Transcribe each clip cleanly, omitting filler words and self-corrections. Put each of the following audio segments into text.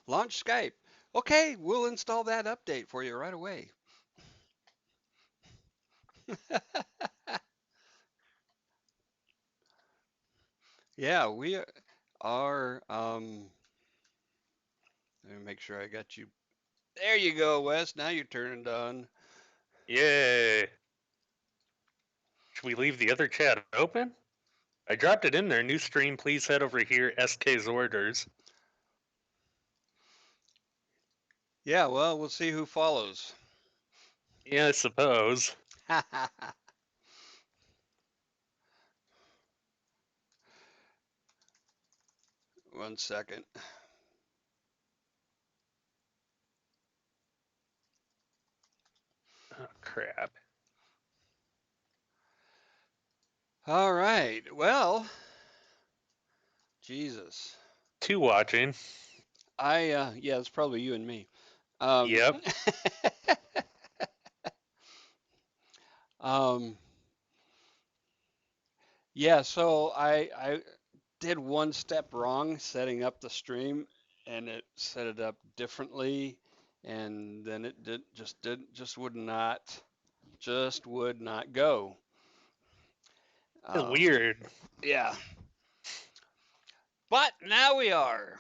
Launch Skype. Okay, we'll install that update for you right away. Yeah, we are. Let me make sure I got you. There you go, Wes. Now you're turning on. Yay! Should we leave the other chat open? I dropped it in there. New stream, please head over here. SK's orders. Yeah, well, we'll see who follows. Yeah, I suppose. One second. Oh, crap. All right. Well, Jesus. Two watching. Yeah, it's probably you and me. Um, Yep. um, yeah, so I did one step wrong setting up the stream, and it set it up differently, and then it just would not go. Um, Weird. yeah, but now we are.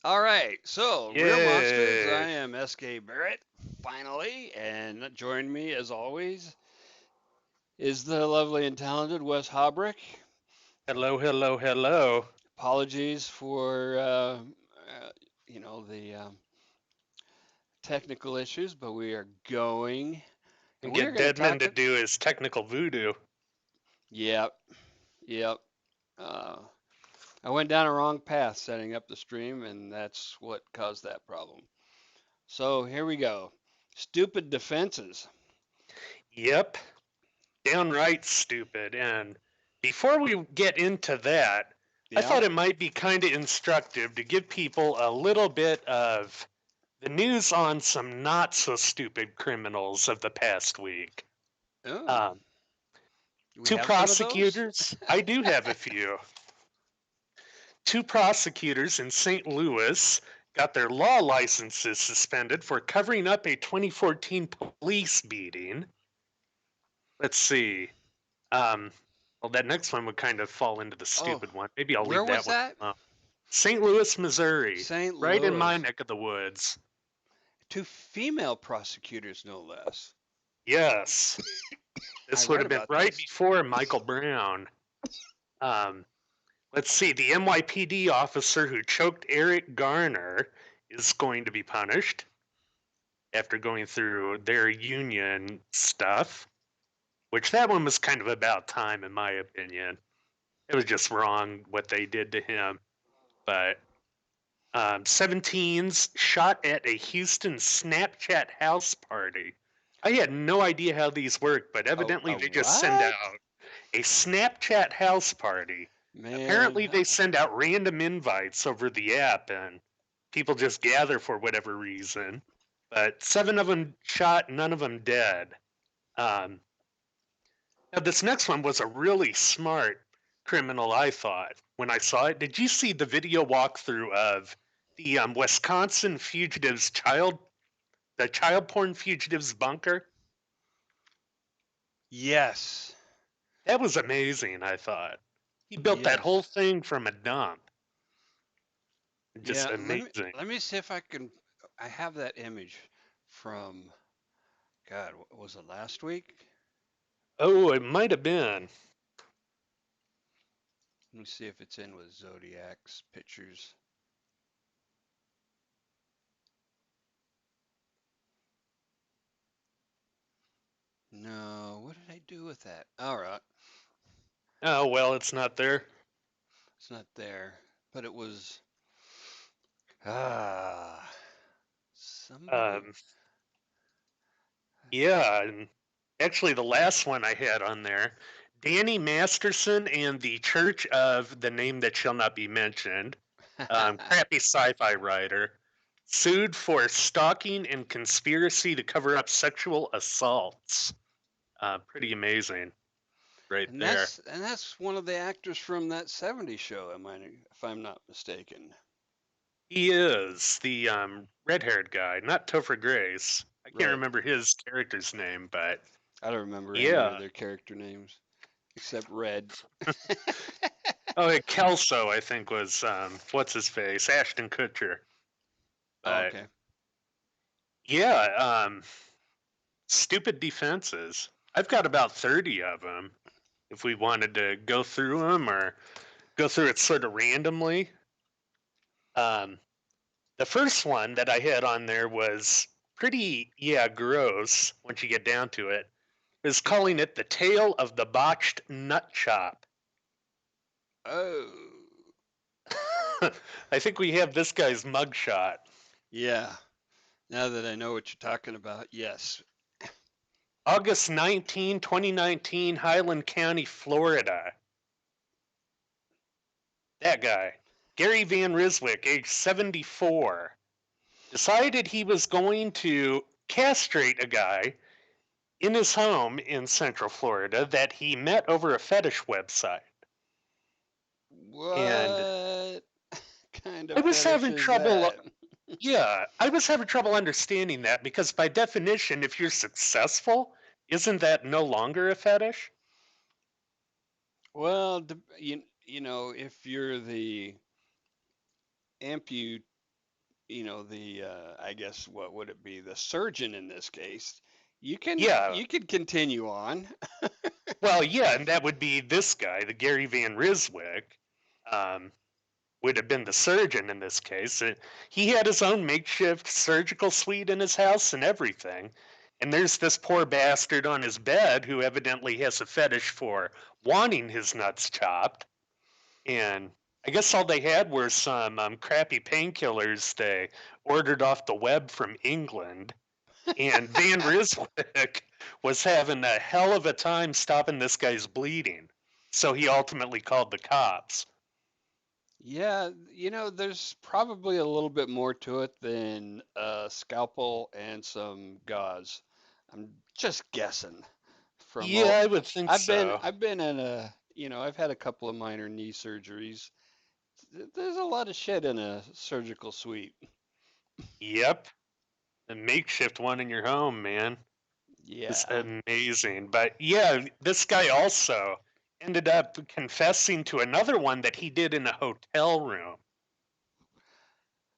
All right, so Real Monsters. I Yay. am SK Barrett, finally, and joining me as always is the lovely and talented Wes Hobrick. Hello, hello, hello. Apologies for the technical issues, but we are going, and And we are get going to Deadman talk. to do his technical voodoo. Yep, yep. Uh, I went down a wrong path setting up the stream, and that's what caused that problem. So here we go. Stupid defenses. Yep. Downright stupid. And before we get into that, I Yeah. thought it might be kind of instructive to give people a little bit of the news on some not so stupid criminals of the past week. Oh, Um, we two have some of those. prosecutors, I do have a few. Two prosecutors in St. Louis got their law licenses suspended for covering up a 2014 police beating. Let's see. Um, well, that next one would kind of fall into the Oh, stupid one. Maybe I'll where leave was that one that? alone. St. Louis, Missouri, St. right in my Louis. neck of the woods. Two female prosecutors, no less. Yes, I this would read have been about right this. before Michael Brown. Um, let's see. The NYPD officer who choked Eric Garner is going to be punished after going through their union stuff, which that one was kind of about time, in my opinion. It was just wrong what they did to him. But 17s shot at a Houston Snapchat house party. I had no idea how these work, but evidently A they just send what? out a Snapchat house party. Man, Apparently, they send out random invites over the app, and people just gather for whatever reason. But 7 of them shot, none of them dead. Um, Now, this next one was a really smart criminal, I thought, when I saw it. Did you see the video walkthrough of the Wisconsin fugitives the child porn fugitives bunker? yes. That was amazing, I thought. He built that whole Yes. thing from a dump. Just Yeah, amazing. let me see if I can I have that image from God, was it last week? Oh, it might have been. Let me see if it's in with Zodiac's pictures. No, what did I do with that? All right, Oh, well, it's not there. it's not there, but it was ah somebody. Um, yeah, and actually, the last one I had on there, Danny Masterson and the Church of the Name That Shall Not Be Mentioned, crappy sci-fi writer, sued for stalking and conspiracy to cover up sexual assaults. Pretty amazing, right there. And that's one of the actors from that '70s show. Am I, if I'm not mistaken? He is the red-haired guy, not Topher Grace. I can't Right. remember his character's name, but I don't remember any of yeah. their character names except Red. Oh, Kelso, I think was what's his face, Ashton Kutcher. Oh, But okay. yeah, stupid defenses. I've got about 30 of them. If we wanted to go through them or go through it sort of randomly, um, the first one that I had on there was pretty, yeah, gross once you get down to it. Is calling it the tale of the botched nut chop. Oh, I think we have this guy's mugshot. yeah. Now that I know what you're talking about, yes. August 19, 2019, Highland County, Florida. That guy, Gary Van Ryswick, age 74, decided he was going to castrate a guy in his home in Central Florida that he met over a fetish website. And What kind I of was fetish having is trouble, that? yeah, I was having trouble understanding that because by definition, if you're successful, isn't that no longer a fetish? Well, you know, if you're the amput, the I guess what would it be? The surgeon in this case, Yeah, you can continue on. well, yeah, and that would be this guy, the Gary Van Ryswick, um, would have been the surgeon in this case. He had his own makeshift surgical suite in his house and everything. And there's this poor bastard on his bed who evidently has a fetish for wanting his nuts chopped. And I guess all they had were some crappy painkillers they ordered off the web from England. And Van Ryswick was having a hell of a time stopping this guy's bleeding. So he ultimately called the cops. Yeah, there's probably a little bit more to it than a scalpel and some gauze. I'm just guessing from Yeah, all I would think so. I've been in I've had a couple of minor knee surgeries. There's a lot of shit in a surgical suite. Yep. A makeshift one in your home, man. Is Yeah. amazing. But yeah, this guy also ended up confessing to another one that he did in a hotel room,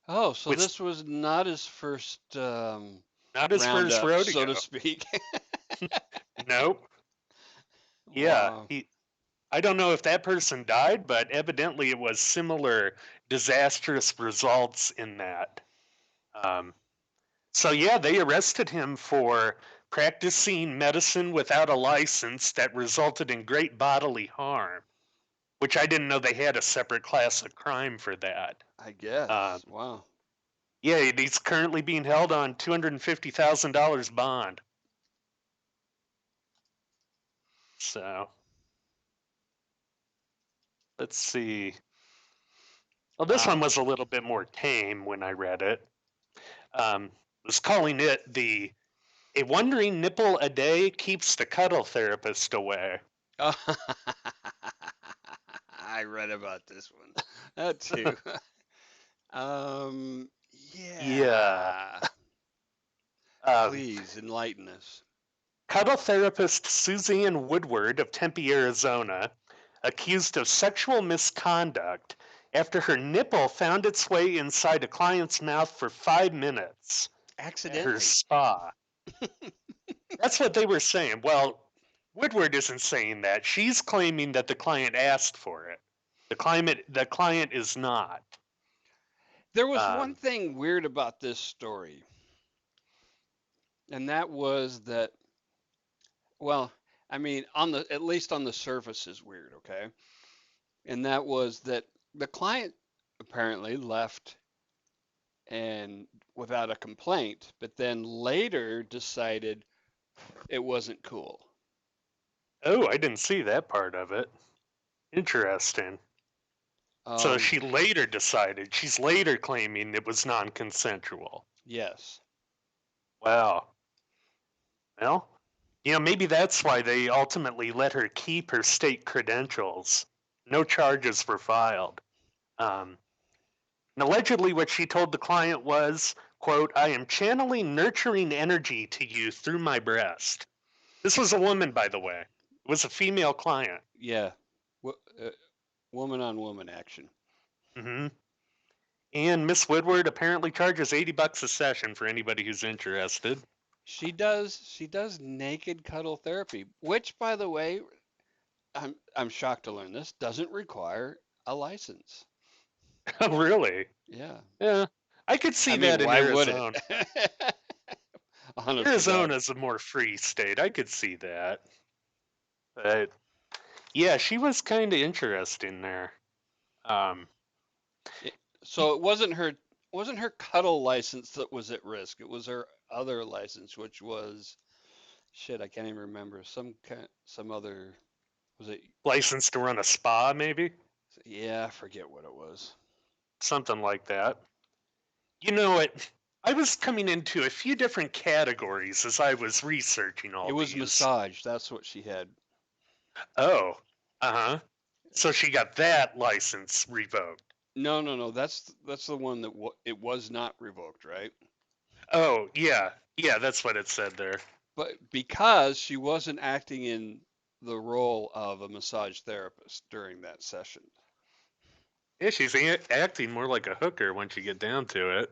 Oh, so which this was not his first not his first roundup, so to rodeo. speak. Nope. Yeah, Wow. I don't know if that person died, but evidently it was similar disastrous results in that. Um, so yeah, they arrested him for practicing medicine without a license that resulted in great bodily harm, which I didn't know they had a separate class of crime for that. I Um, guess. Wow. yeah, he's currently being held on $250,000 bond. So let's see. Well, this one Wow. was a little bit more tame when I read it. Was calling it the "A wandering nipple a day keeps the cuddle therapist away." I read about this one. That too. Um, Yeah. yeah. Um, Please enlighten us. Cuddle therapist Suzanne Woodward of Tempe, Arizona, accused of sexual misconduct after her nipple found its way inside a client's mouth for 5 minutes at her Accidentally. spa. That's what they were saying. Well, Woodward isn't saying that. She's claiming that the client asked for it. The client is not. There was one Um, thing weird about this story, and that was that, well, I mean, on the at least on the surface is weird, okay? And that was that the client apparently left and without a complaint, but then later decided it wasn't cool. oh, I didn't see that part of it. Interesting. So Um, she later decided, she's later claiming it was non consensual. yes. Wow. Well, maybe that's why they ultimately let her keep her state credentials. No charges were filed. Um, and allegedly, what she told the client was, quote, "I am channeling nurturing energy to you through my breast." This was a woman, by the way. It was a female client. Yeah. W- uh, woman on woman action. Hmm. And Miss Woodward apparently charges $80 a session for anybody who's interested. She does naked cuddle therapy, which by the way, I'm shocked to learn this, doesn't require a license. Really? Yeah. Yeah. I could I see mean, that in why would it? Arizona. Honest to God. Arizona's a more free state. I could see that. But yeah, she was kind of interesting there. Um, It, so it wasn't her cuddle license that was at risk. It was her other license, which was shit. I can't even remember some other. Was it? Licensed to run a spa, maybe Yeah, I forget what it was. something like that. You know what? I was coming into a few different categories as I was researching It all was these. massage. That's what she had. Oh, uh huh. So she got that license revoked. No, no, no. That's the one that it was not revoked, right? Oh, yeah. Yeah, that's what it said there. But because she wasn't acting in the role of a massage therapist during that session. Yeah, she's acting more like a hooker once you get down to it,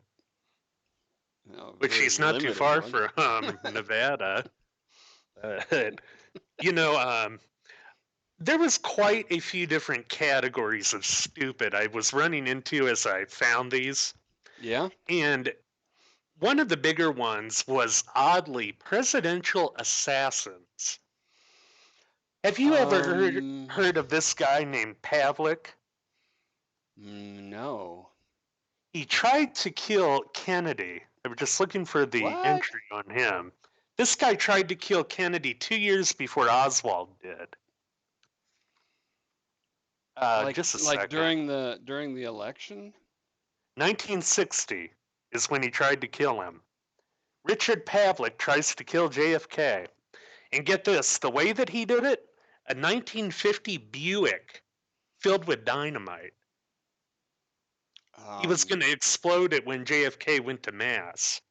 which Very she's not too limited far one. from Nevada. Uh, you know, there was quite a few different categories of stupid I was running into as I found these. Yeah. And one of the bigger ones was oddly presidential assassins. Have you ever Um. heard of this guy named Pavlik? No. He tried to kill Kennedy. I was just looking for the What? entry on him. This guy tried to kill Kennedy 2 years before Oswald did. Like Just a like second. during the election? 1960 is when he tried to kill him. Richard Pavlik tries to kill JFK. And get this, the way that he did it, a 1950 Buick filled with dynamite. He was Um. going to explode it when JFK went to mass.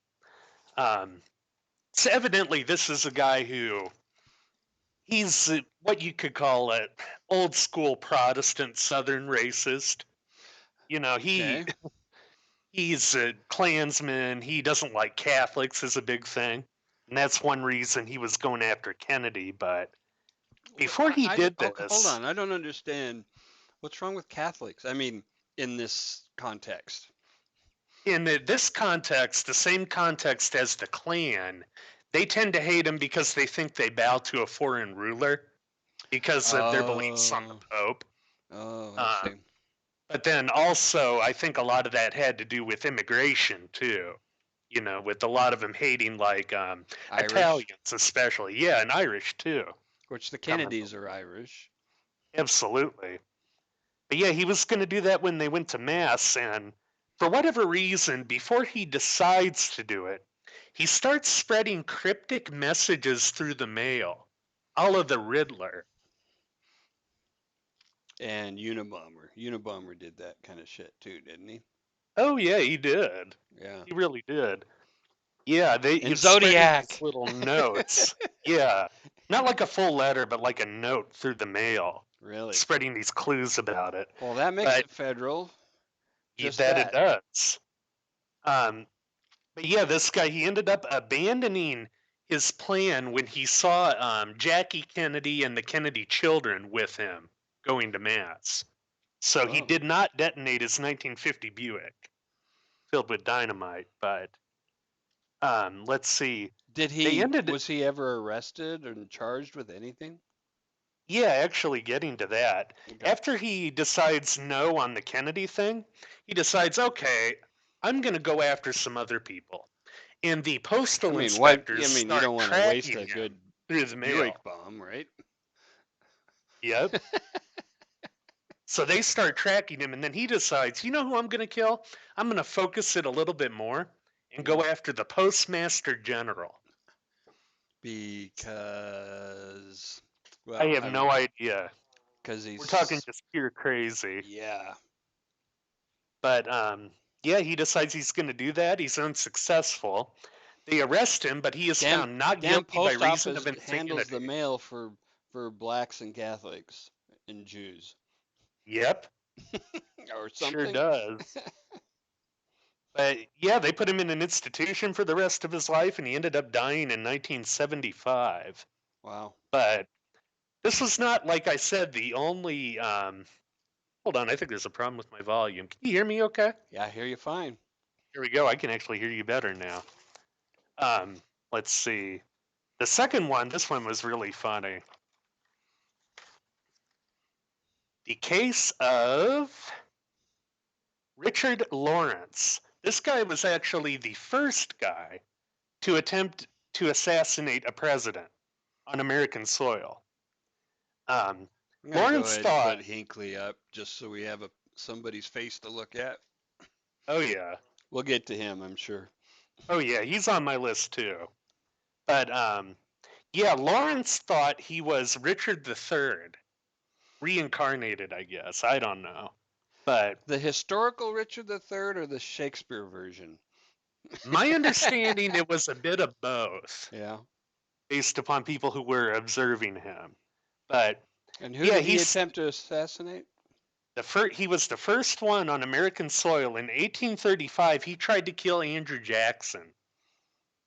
Um, so evidently, this is a guy who he's what you could call it old school Protestant Southern racist. You know, Okay. he's a Klansman. He doesn't like Catholics is a big thing, and that's one reason he was going after Kennedy. But before he did Hold this, on. I don't understand. What's wrong with Catholics? I mean, in this context. in this context, the same context as the Klan, they tend to hate him because they think they bow to a foreign ruler because of their beliefs on the Oh. Pope. Oh, I Um, see. but then also, I think a lot of that had to do with immigration too. With a lot of them hating like Irish. Italians, especially. Yeah, and Irish too. which the coming to Kennedys are Irish. absolutely. But yeah, he was going to do that when they went to mass, and for whatever reason, before he decides to do it, he starts spreading cryptic messages through the mail, a la the Riddler. And Unabomber did that kind of shit too, didn't he? Oh yeah, he did. Yeah. He really did. Yeah, he And was spreading these Zodiac. little notes. Yeah, not like a full letter, but like a note through the mail, Really? spreading these clues about it. Well, that makes But it federal. Just that it that. does. Um, but yeah, this guy he ended up abandoning his plan when he saw Jackie Kennedy and the Kennedy children with him going to mass. So he Oh. did not detonate his 1950 Buick filled with dynamite. But let's see, they ended. Was he ever arrested and charged with anything? Yeah, actually getting to that. Okay. After he decides no on the Kennedy thing, he decides, okay, I'm going to go after some other people. And the postal I inspectors mean, you start don't want to waste tracking a good him through the mail. Buick bomb, right? Yep. So they start tracking him, and then he decides, you know who I'm going to kill? I'm going to focus it a little bit more and Hmm. go after the Postmaster General. Because, I well, have I no mean, idea. because We're talking he's, just pure crazy. yeah. But yeah, he decides he's going to do that. He's unsuccessful. They arrest him, but he is Damn, found not damn guilty by post reason office of handles the insanity. mail for blacks and Catholics and Jews Yep, or sure something. does. But yeah, they put him in an institution for the rest of his life, and he ended up dying in 1975. Wow. But this was not, like I said, the only. Hold on, I think there's a problem with my volume. Can you hear me okay? Yeah, I hear you fine. Here we go. I can actually hear you better now. Um, let's see. The second one, this one was really funny. The case of Richard Lawrence. This guy was actually the first guy to attempt to assassinate a president on American soil. Um, I'm gonna go Lawrence ahead and thought, put Hinckley up just so we have somebody's face to look at. oh yeah, We'll get to him, I'm sure. oh yeah, he's on my list too. But yeah, Lawrence thought he was Richard III, reincarnated, I guess. I don't know. But The historical Richard III or the Shakespeare version? my understanding, it was a bit of both, Yeah. based upon people who were observing him. But And who yeah, did he attempt to assassinate? he was the first one on American soil in 1835. He tried to kill Andrew Jackson.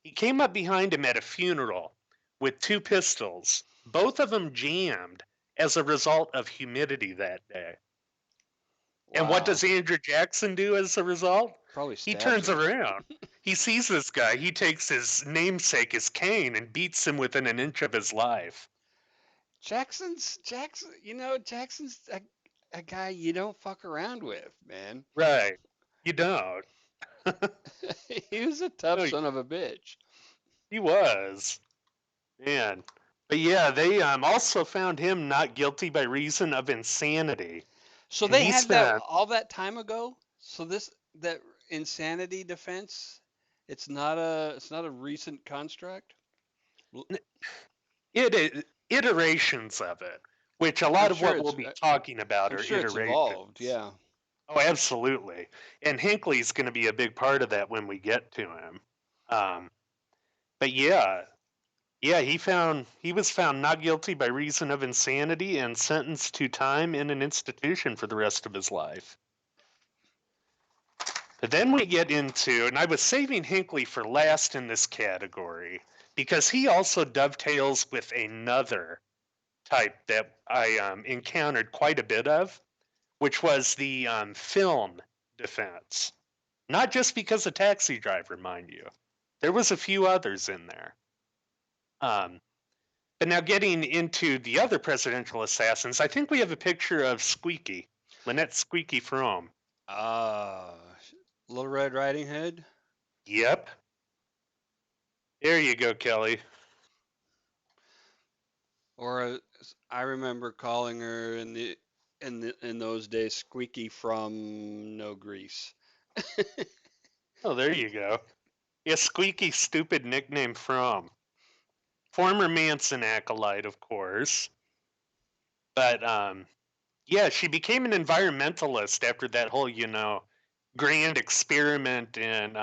He came up behind him at a funeral with two pistols, both of them jammed as a result of humidity that day. And what Wow. does Andrew Jackson do as a result? Probably He stabs turns him. around. He sees this guy. He takes his namesake, his cane, and beats him within an inch of his life. Jackson's a guy you don't fuck around with, man. Right. You don't. He was a tough No, son of a bitch. he was. Man. But yeah, they also found him not guilty by reason of insanity. So And they he had that spent, all that time ago. So that insanity defense, it's not a recent construct. iterations of it, which a I'm lot of sure what we'll it's be talking about I'm are sure it's evolved. iterations. Yeah. Oh, absolutely. And Hinckley's going to be a big part of that when we get to him. Um, but yeah, yeah, he was found not guilty by reason of insanity and sentenced to time in an institution for the rest of his life. But then we get into, and I was saving Hinckley for last in this category because he also dovetails with another type that I encountered quite a bit of, which was the film defense. Not just because of Taxi Driver, mind you. There was a few others in there. Um, but now getting into the other presidential assassins, I think we have a picture of Squeaky, Lynette Squeaky Frome. Uh, Little Red Riding Hood. Yep. There you go, Kelly. Or I remember calling her in those days Squeaky from No Grease. Oh, there you go. Yeah, Squeaky Stupid nickname from former Manson acolyte, of course. But yeah, she became an environmentalist after that whole, grand experiment in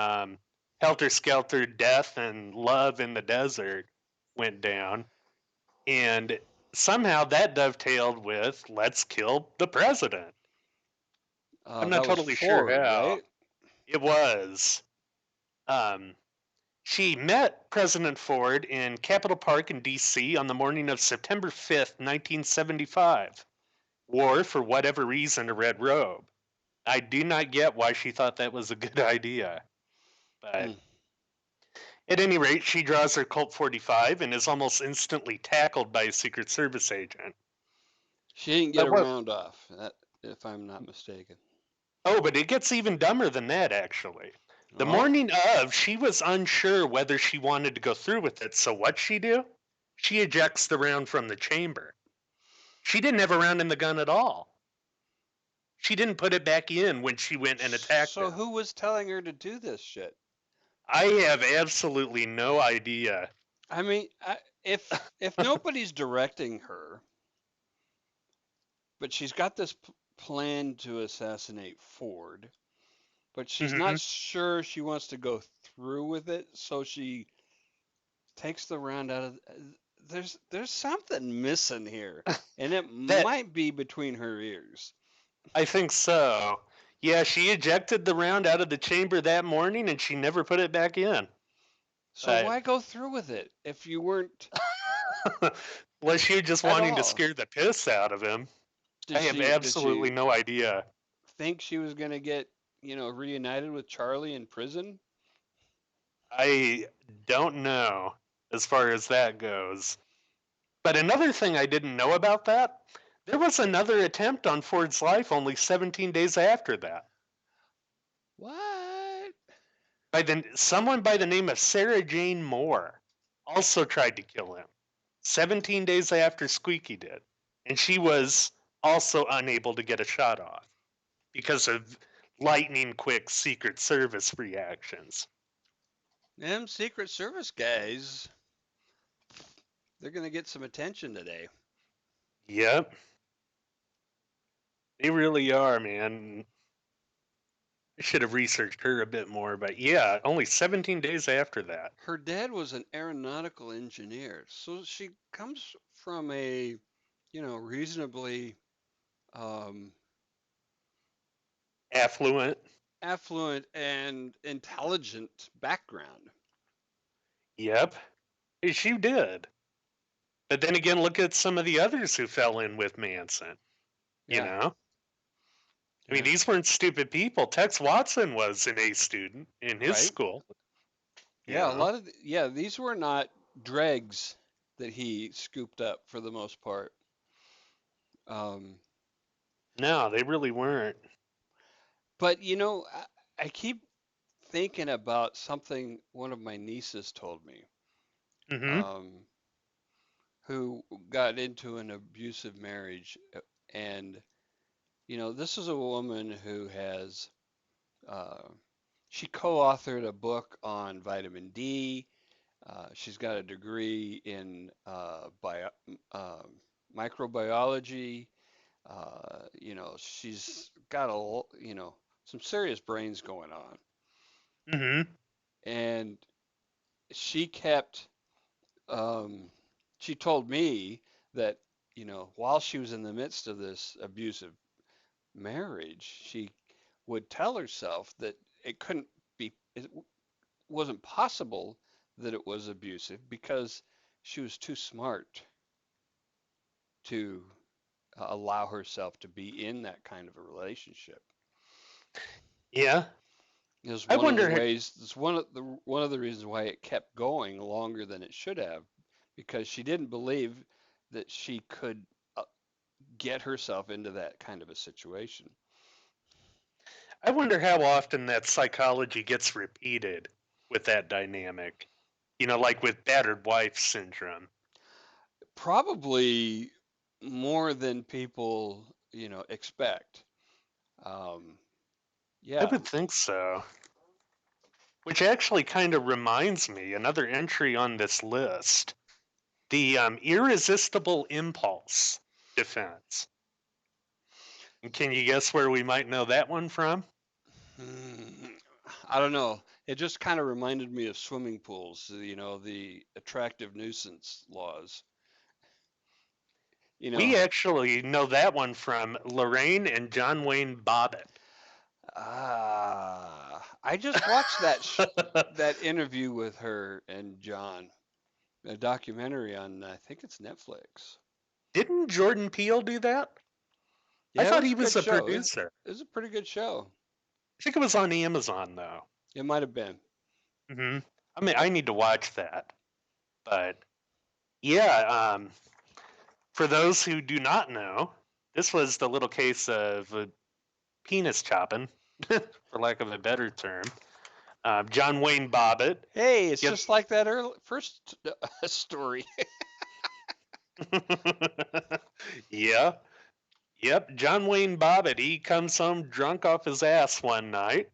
Helter Skelter Death and Love in the Desert went down. And somehow that dovetailed with let's kill the president. I'm not That was totally sure Ford, how. right? It was. Um, she met President Ford in Capitol Park in D.C. on the morning of September 5th, 1975. Wore, for whatever reason, a red robe. I do not get why she thought that was a good idea. But Hmm. at any rate, she draws her Colt 45 and is almost instantly tackled by a Secret Service agent. She didn't get But a what? round off, if I'm not mistaken. Oh, but it gets even dumber than that, actually. The Oh, morning of, she was unsure whether she wanted to go through with it. So what she do? She ejects the round from the chamber. She didn't have a round in the gun at all. She didn't put it back in when she went and attacked so him. who was telling her to do this shit? I have absolutely no idea. I mean, if nobody's directing her, but she's got this plan to assassinate Ford, but she's Hmm. not sure she wants to go through with it, so she takes the round out of. There's something missing here, and it That might be between her ears. I think so. Yeah, she ejected the round out of the chamber that morning and she never put it back in. So But why go through with it if you weren't unless she was just at wanting to all? scare the piss out of him, I have Did absolutely she no idea. think she was gonna get reunited with Charlie in prison? I don't know as far as that goes. But another thing I didn't know about that, there was another attempt on Ford's life only 17 days after that. What? Someone by the name of Sarah Jane Moore also tried to kill him 17 days after Squeaky did. And she was also unable to get a shot off because of lightning quick Secret Service reactions. Them Secret Service guys, they're gonna get some attention today. Yep, they really are, man. I should have researched her a bit more, but yeah, only 17 days after that. Her dad was an aeronautical engineer, so she comes from a, reasonably um, Affluent. affluent and intelligent background. Yep, she did. But then again, look at some of the others who fell in with Manson. You Yeah, know, I mean, yeah, these weren't stupid people. Tex Watson was an A student in his right. school. You Yeah, a know, lot of these were not dregs that he scooped up for the most part. Um, no, they really weren't. but I keep thinking about something one of my nieces told me, Mm-hmm. um, who got into an abusive marriage, and this is a woman who has uh, she co-authored a book on vitamin D. She's got a degree in uh, microbiology. She's got some serious brains going on, Mm-hmm. and she kept. Um, she told me that while she was in the midst of this abusive marriage, she would tell herself that it wasn't possible that it was abusive because she was too smart to allow herself to be in that kind of a relationship. Yeah. Is I one of the wonder. ways. It's one of the reasons why it kept going longer than it should have, because she didn't believe that she could get herself into that kind of a situation. I wonder how often that psychology gets repeated with that dynamic. Like with battered wife syndrome. Probably more than people, expect. Um, I yeah. would think so. Which actually kind of reminds me, another entry on this list, the irresistible impulse defense. And can you guess where we might know that one from? Hmm, I don't know. It just kind of reminded me of swimming pools, the attractive nuisance laws. You We know, actually know that one from Lorraine and John Wayne Bobbitt. I just watched that interview with her and John, a documentary on, I think it's Netflix. Didn't Jordan Peele do that? I Yeah, it thought was he a good was a show. producer. It was a pretty good show. I think it was on Amazon though. It might have been. Hmm. I mean, I need to watch that. But yeah, for those who do not know, this was the little case of penis chopping, for lack of a better term. John Wayne Bobbitt. Hey, it's Yep. just like that early first story. Yeah. Yep. John Wayne Bobbitt. He comes home drunk off his ass one night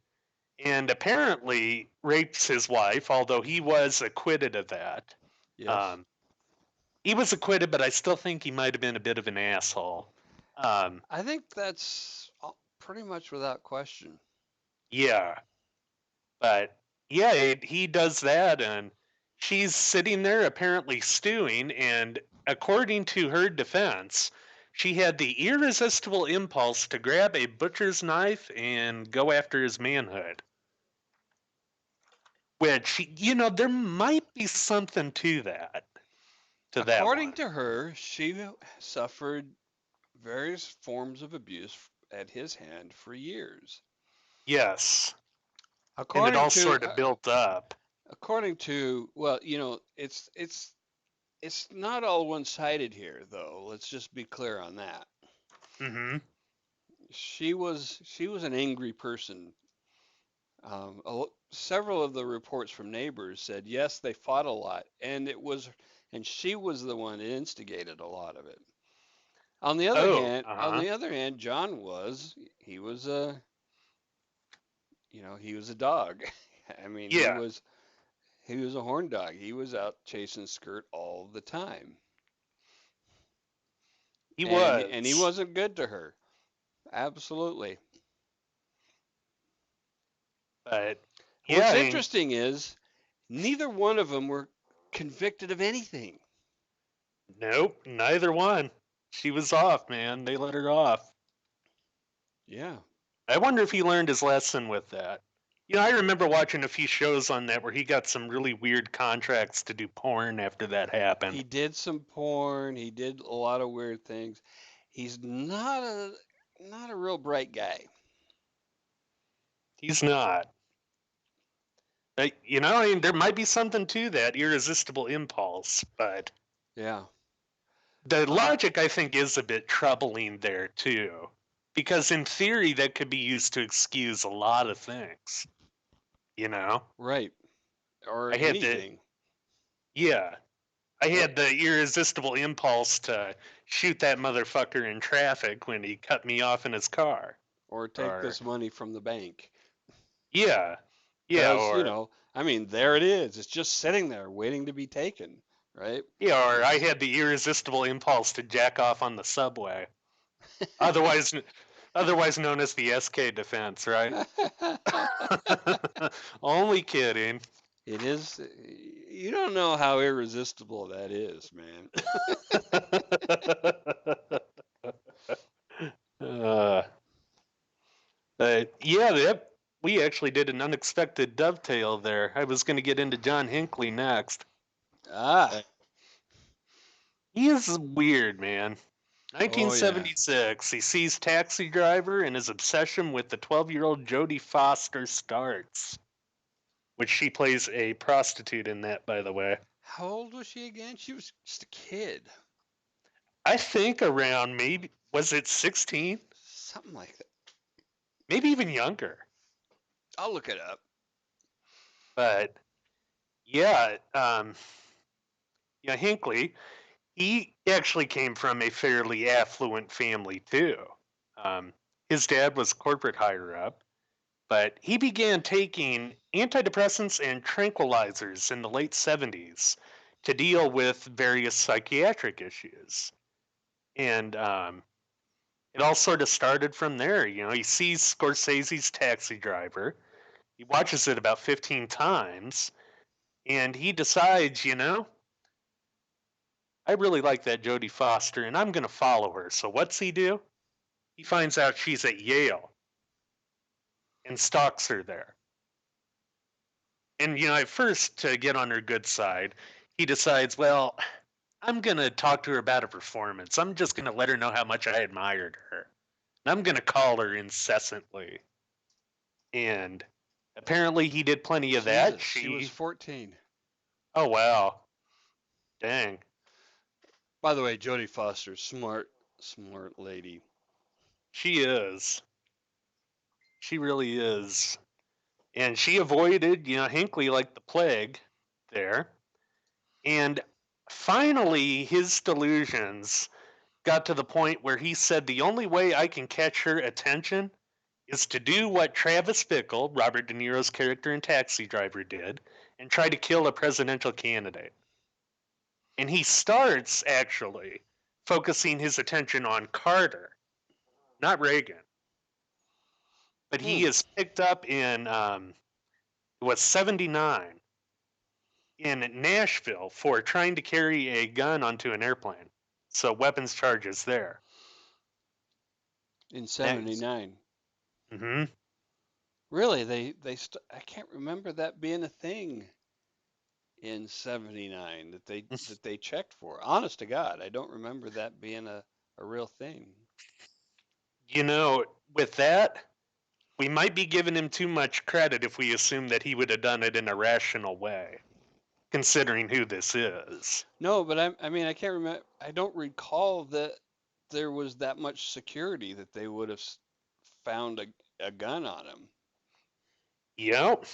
and apparently rapes his wife, although he was acquitted of that. Yes. Um, he was acquitted, but I still think he might have been a bit of an asshole. Um, I think that's pretty much without question. yeah. But yeah, he does that, and she's sitting there apparently stewing. And according to her defense, she had the irresistible impulse to grab a butcher's knife and go after his manhood. Which, there might be something to that According one. to her, she suffered various forms of abuse at his hand for years. Yes. And it According all to sort of built up. well, it's not all one-sided here, though. Let's just be clear on that. Hmm. She was an angry person. Several of the reports from neighbors said yes, they fought a lot, and she was the one that instigated a lot of it. Oh, On uh-huh. the other hand, John he was a he was a dog. I mean, Yeah, he was a horn dog. He was out chasing skirt all the time, he and he was. wasn't good to her. Absolutely. But yeah, What's and interesting is neither one of them were convicted of anything. nope, neither one. She was off, man. They let her off. Yeah. I wonder if he learned his lesson with that. I remember watching a few shows on that where he got some really weird contracts to do porn after that He happened. did some porn. He did a lot of weird things. He's not a real bright guy. He's not. But, I mean, there might be something to that irresistible impulse, but Yeah. the Uh, logic, I think, is a bit troubling there, too. Because in theory, that could be used to excuse a lot of things, you know? right. Or I had the, anything. yeah, I Or had the irresistible impulse to shoot that motherfucker in traffic when he cut me off in his car. or take Or, this money from the bank. yeah, yeah, Because, or, I mean, there it is. It's just sitting there waiting to be taken, right? yeah, or I It's had the irresistible impulse to jack off on the subway. Otherwise, otherwise known as the SK defense, right? Only kidding. it is. You don't know how irresistible that is, man. uh, yeah, we actually did an unexpected dovetail there. I was going to get into John Hinckley next. Ah, Uh, he is weird, man. oh yeah. 1976, he sees Taxi Driver and his obsession with the 12-year-old Jodie Foster starts, which she plays a prostitute in that, by the way. How old was she again? She was just a kid. I think around maybe, was it 16? Something like that. Maybe even younger. I'll look it up. But yeah, Hinckley, He actually came from a fairly affluent family too. Um, his dad was corporate higher up, but he began taking antidepressants and tranquilizers in the late 70s to deal with various psychiatric issues. And it all sort of started from there. You know, he sees Scorsese's Taxi Driver, he watches it about 15 times, and he decides, you know, I really like that Jodie Foster, and I'm going to follow her. So what's he do? He finds out she's at Yale and stalks her there. And, you know, at first, to get on her good side, he decides, well, I'm going to talk to her about a performance. I'm just going to let her know how much I admired her. And I'm going to call her incessantly. And apparently he did plenty of that. Jesus, she was She, 14. oh, wow. Dang. By the way, Jodie Foster, smart, smart lady. She is. She really is. And she avoided, you know, Hinckley like the plague there. And finally, his delusions got to the point where he said, the only way I can catch her attention is to do what Travis Bickle, Robert De Niro's character in Taxi Driver, did and try to kill a presidential candidate. And he starts actually focusing his attention on Carter, not Reagan. But he Hmm. is picked up in, it was 79 in Nashville for trying to carry a gun onto an airplane. So weapons charges there. In Next. 79. Mm-hmm. Really, I can't remember that being a thing in 79 that they checked for. Honest to God, I don't remember that being a real thing. You know, with that, we might be giving him too much credit if we assume that he would have done it in a rational way, considering who this is. No, but I mean, I can't remember. I don't recall that there was that much security that they would have found a gun on him. Yep.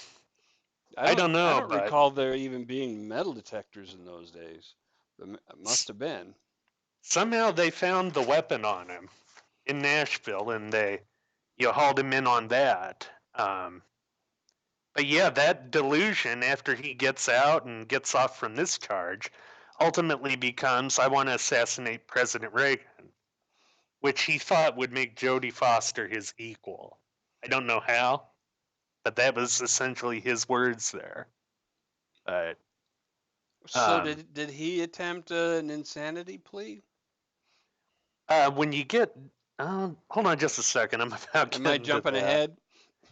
I don't I know, don't but recall there even being metal detectors in those days. But it must have been. somehow they found the weapon on him in Nashville, and they hauled him in on that. But yeah, that delusion after he gets out and gets off from this charge ultimately becomes, I want to assassinate President Reagan, which he thought would make Jodie Foster his equal. I don't know how, but that was essentially his words there. But So um, did he attempt an insanity plea? when you get, hold on just a second, I'm about Am I getting to jumping that. ahead?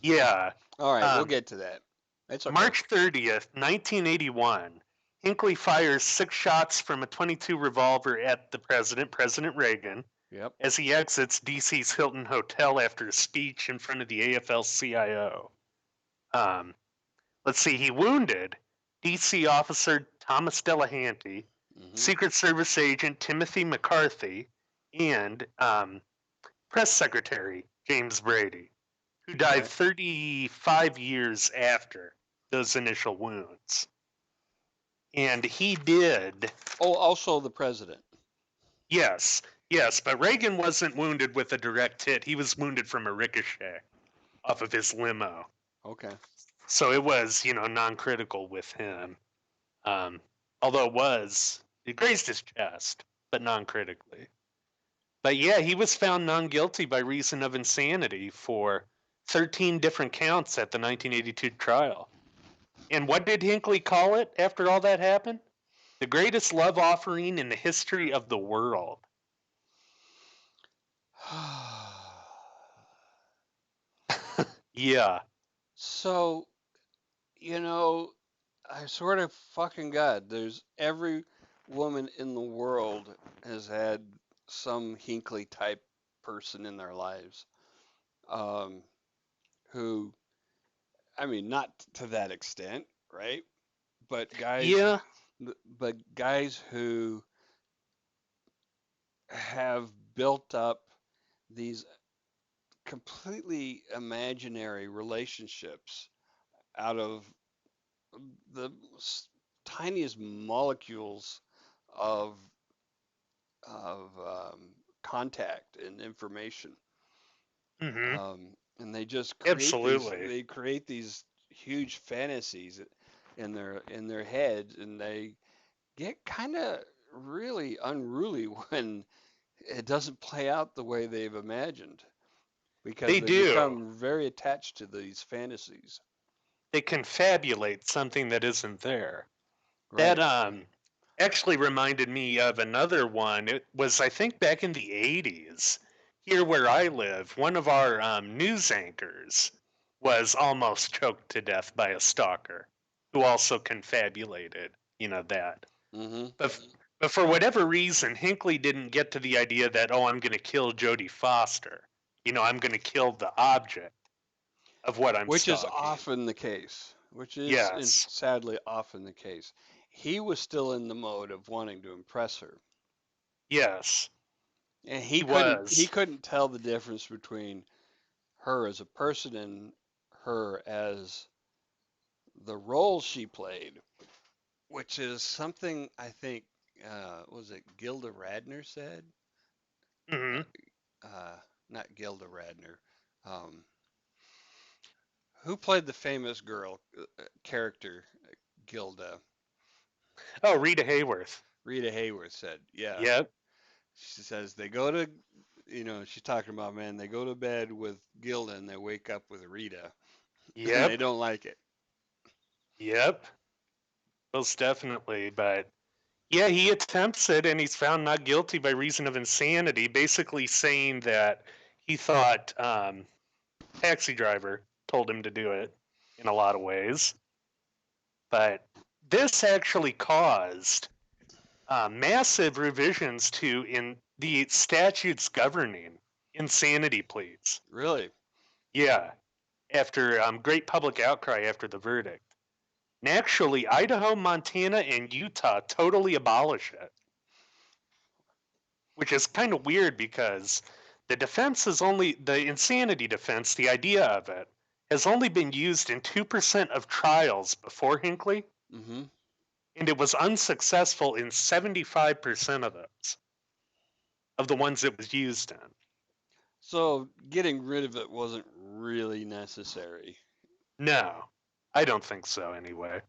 Yeah, All right, we'll um, get to that. It's okay. March 30th, 1981, Hinckley fires 6 shots from a 22 revolver at the president, President Reagan, Yep. as he exits DC's Hilton Hotel after a speech in front of the AFL-CIO. Um, let's see, he wounded DC officer Thomas Delahanty, Hmm. Secret Service agent Timothy McCarthy, and press secretary James Brady, who died Okay. 35 years after those initial wounds. And he did, Oh, also the president. yes, yes, but Reagan wasn't wounded with a direct hit. He was wounded from a ricochet off of his limo. Okay. So it was, non-critical with him. Um, although it grazed his chest, but non-critically. But yeah, he was found non-guilty by reason of insanity for 13 different counts at the 1982 trial. And what did Hinckley call it after all that happened? The greatest love offering in the history of the world. Yeah. So, you know, I swear to fucking God, there's every woman in the world has had some Hinkley type person in their lives. Um, who, I mean, not to that extent, right? But Yeah. guys who have built up these completely imaginary relationships out of the tiniest molecules of of contact and information. Mm-hmm. And they just Absolutely. create these huge fantasies in their heads, and they get kind of really unruly when it doesn't play out the way they've imagined, because They they do. become very attached to these fantasies. They confabulate something that isn't there. That Right. actually reminded me of another one. It was, I think, back in the 80s. Here where I live, one of our news anchors was almost choked to death by a stalker who also confabulated, that. Mm-hmm. But, but for whatever reason, Hinckley didn't get to the idea that, oh, I'm going to kill Jodie Foster. I'm going to kill the object of what I'm Which is stalking. often the case. Yes. Sadly often the case. He was still in the mode of wanting to impress her, Yes. and He was. he couldn't tell the difference between her as a person and her as the role she played, which is something I think was it Gilda Radner said? Uh, Hmm. Not Gilda Radner. Um, who played the famous girl character Gilda? Oh, Rita Hayworth. Rita Hayworth said, yeah. Yep. She says they go to, she's talking about, man, they go to bed with Gilda and they wake up with Rita and they Yep. don't like it. Yep. Most definitely. But yeah, he attempts it and he's found not guilty by reason of insanity, basically saying that he thought Taxi Driver told him to do it in a lot of ways. But this actually caused massive revisions to in the statutes governing insanity pleas. Really? Yeah, after great public outcry after the verdict. And actually, Idaho, Montana, and Utah totally abolish it, which is kind of weird because the defense is only the insanity defense, the idea of it, has only been used in 2% of trials before Hinckley, Mm-hmm. and it was unsuccessful in 75% of those, of the ones it was used in. So getting rid of it wasn't really necessary. No, I don't think so anyway.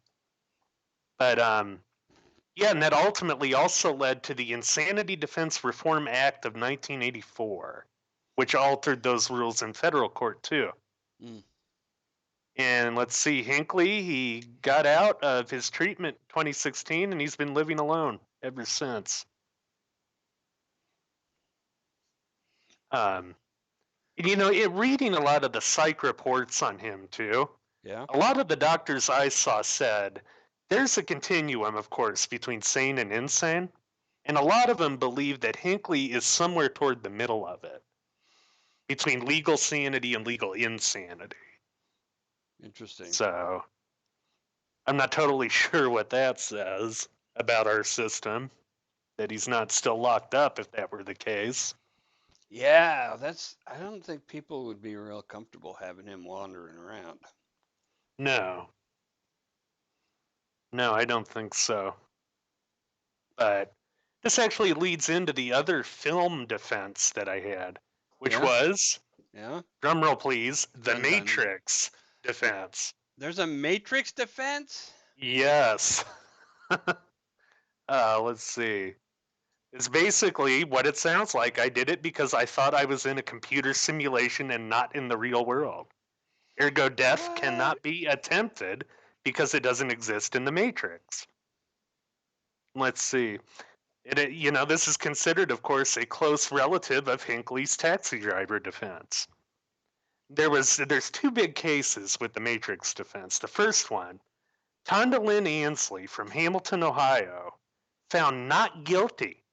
But yeah, and that ultimately also led to the Insanity Defense Reform Act of 1984, which altered those rules in federal court too. Mm. And let's see, Hinckley, he got out of his treatment 2016 and he's been living alone ever since. Um, reading a lot of the psych reports on him too, Yeah. a lot of the doctors I saw said there's a continuum, of course, between sane and insane. And a lot of them believe that Hinckley is somewhere toward the middle of it, between legal sanity and legal insanity. Interesting. So I'm not totally sure what that says about our system, that he's not still locked up if that were the case. Yeah, I don't think people would be real comfortable having him wandering around. No, no, I don't think so. But this actually leads into the other film defense that I had, which Yeah. was, Yeah. drumroll please, the Dun dun. Matrix defense. There's a Matrix defense? Yes. Let's see. It's basically what it sounds like. I did it because I thought I was in a computer simulation and not in the real world. Ergo, death What? cannot be attempted because it doesn't exist in the Matrix. Let's see. This is considered, of course, a close relative of Hinckley's taxi driver defense. There's two big cases with the Matrix defense. The first one, Tonda Lynn Ansley from Hamilton, Ohio, found not guilty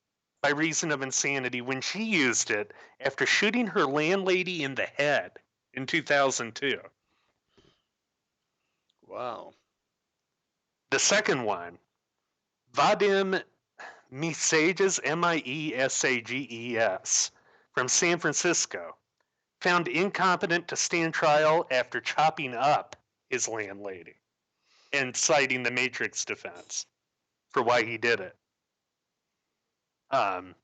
by reason of insanity when she used it after shooting her landlady in the head in 2002. Wow. The second one, Vadim Miesages, Miesages, from San Francisco, found incompetent to stand trial after chopping up his landlady and citing the Matrix defense for why he did it. Um,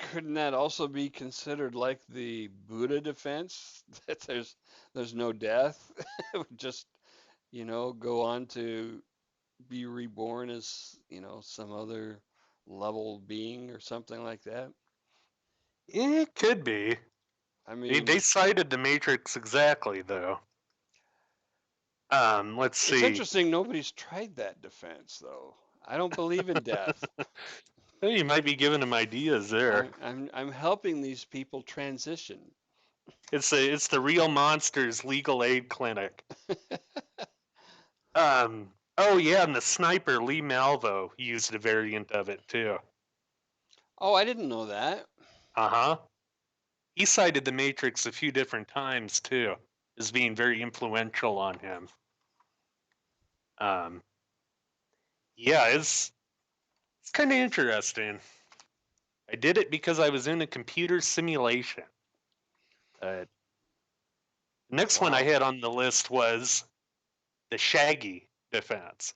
couldn't that also be considered like the Buddha defense that there's no death, just go on to be reborn as some other level being or something like that? It could be. I They mean, cited the Matrix exactly, though. Let's it's see. interesting nobody's tried that defense though. I don't believe in death. Hey, you might be giving them ideas there. I'm helping these people transition. It's the Real Monsters Legal Aid Clinic. Oh yeah, and the sniper Lee Malvo used a variant of it too. Oh, I didn't know that. Uh-huh. He cited the Matrix a few different times too, as being very influential on him. Um, yeah, it's kind of interesting. I did it because I was in a computer simulation. The next one I Wow. had on the list was the Shaggy defense.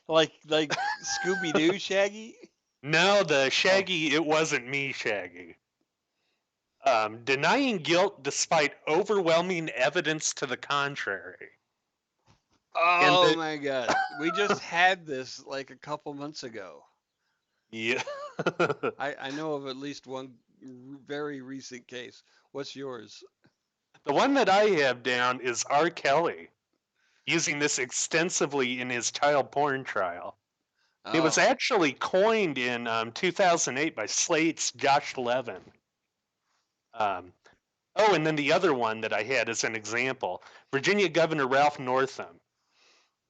Like Scooby Doo Shaggy? No, the Oh. Shaggy, it wasn't me, Shaggy. Denying guilt despite overwhelming evidence to the contrary. And Oh the my God. We just had this like a couple months ago. yeah, I know of at least one very recent case. What's yours? the one that I have down is R. Kelly using this extensively in his child porn trial. It was Oh. actually coined in 2008 by Slate's Josh Levin. Um, oh, and then the other one that I had as an example, Virginia Governor Ralph Northam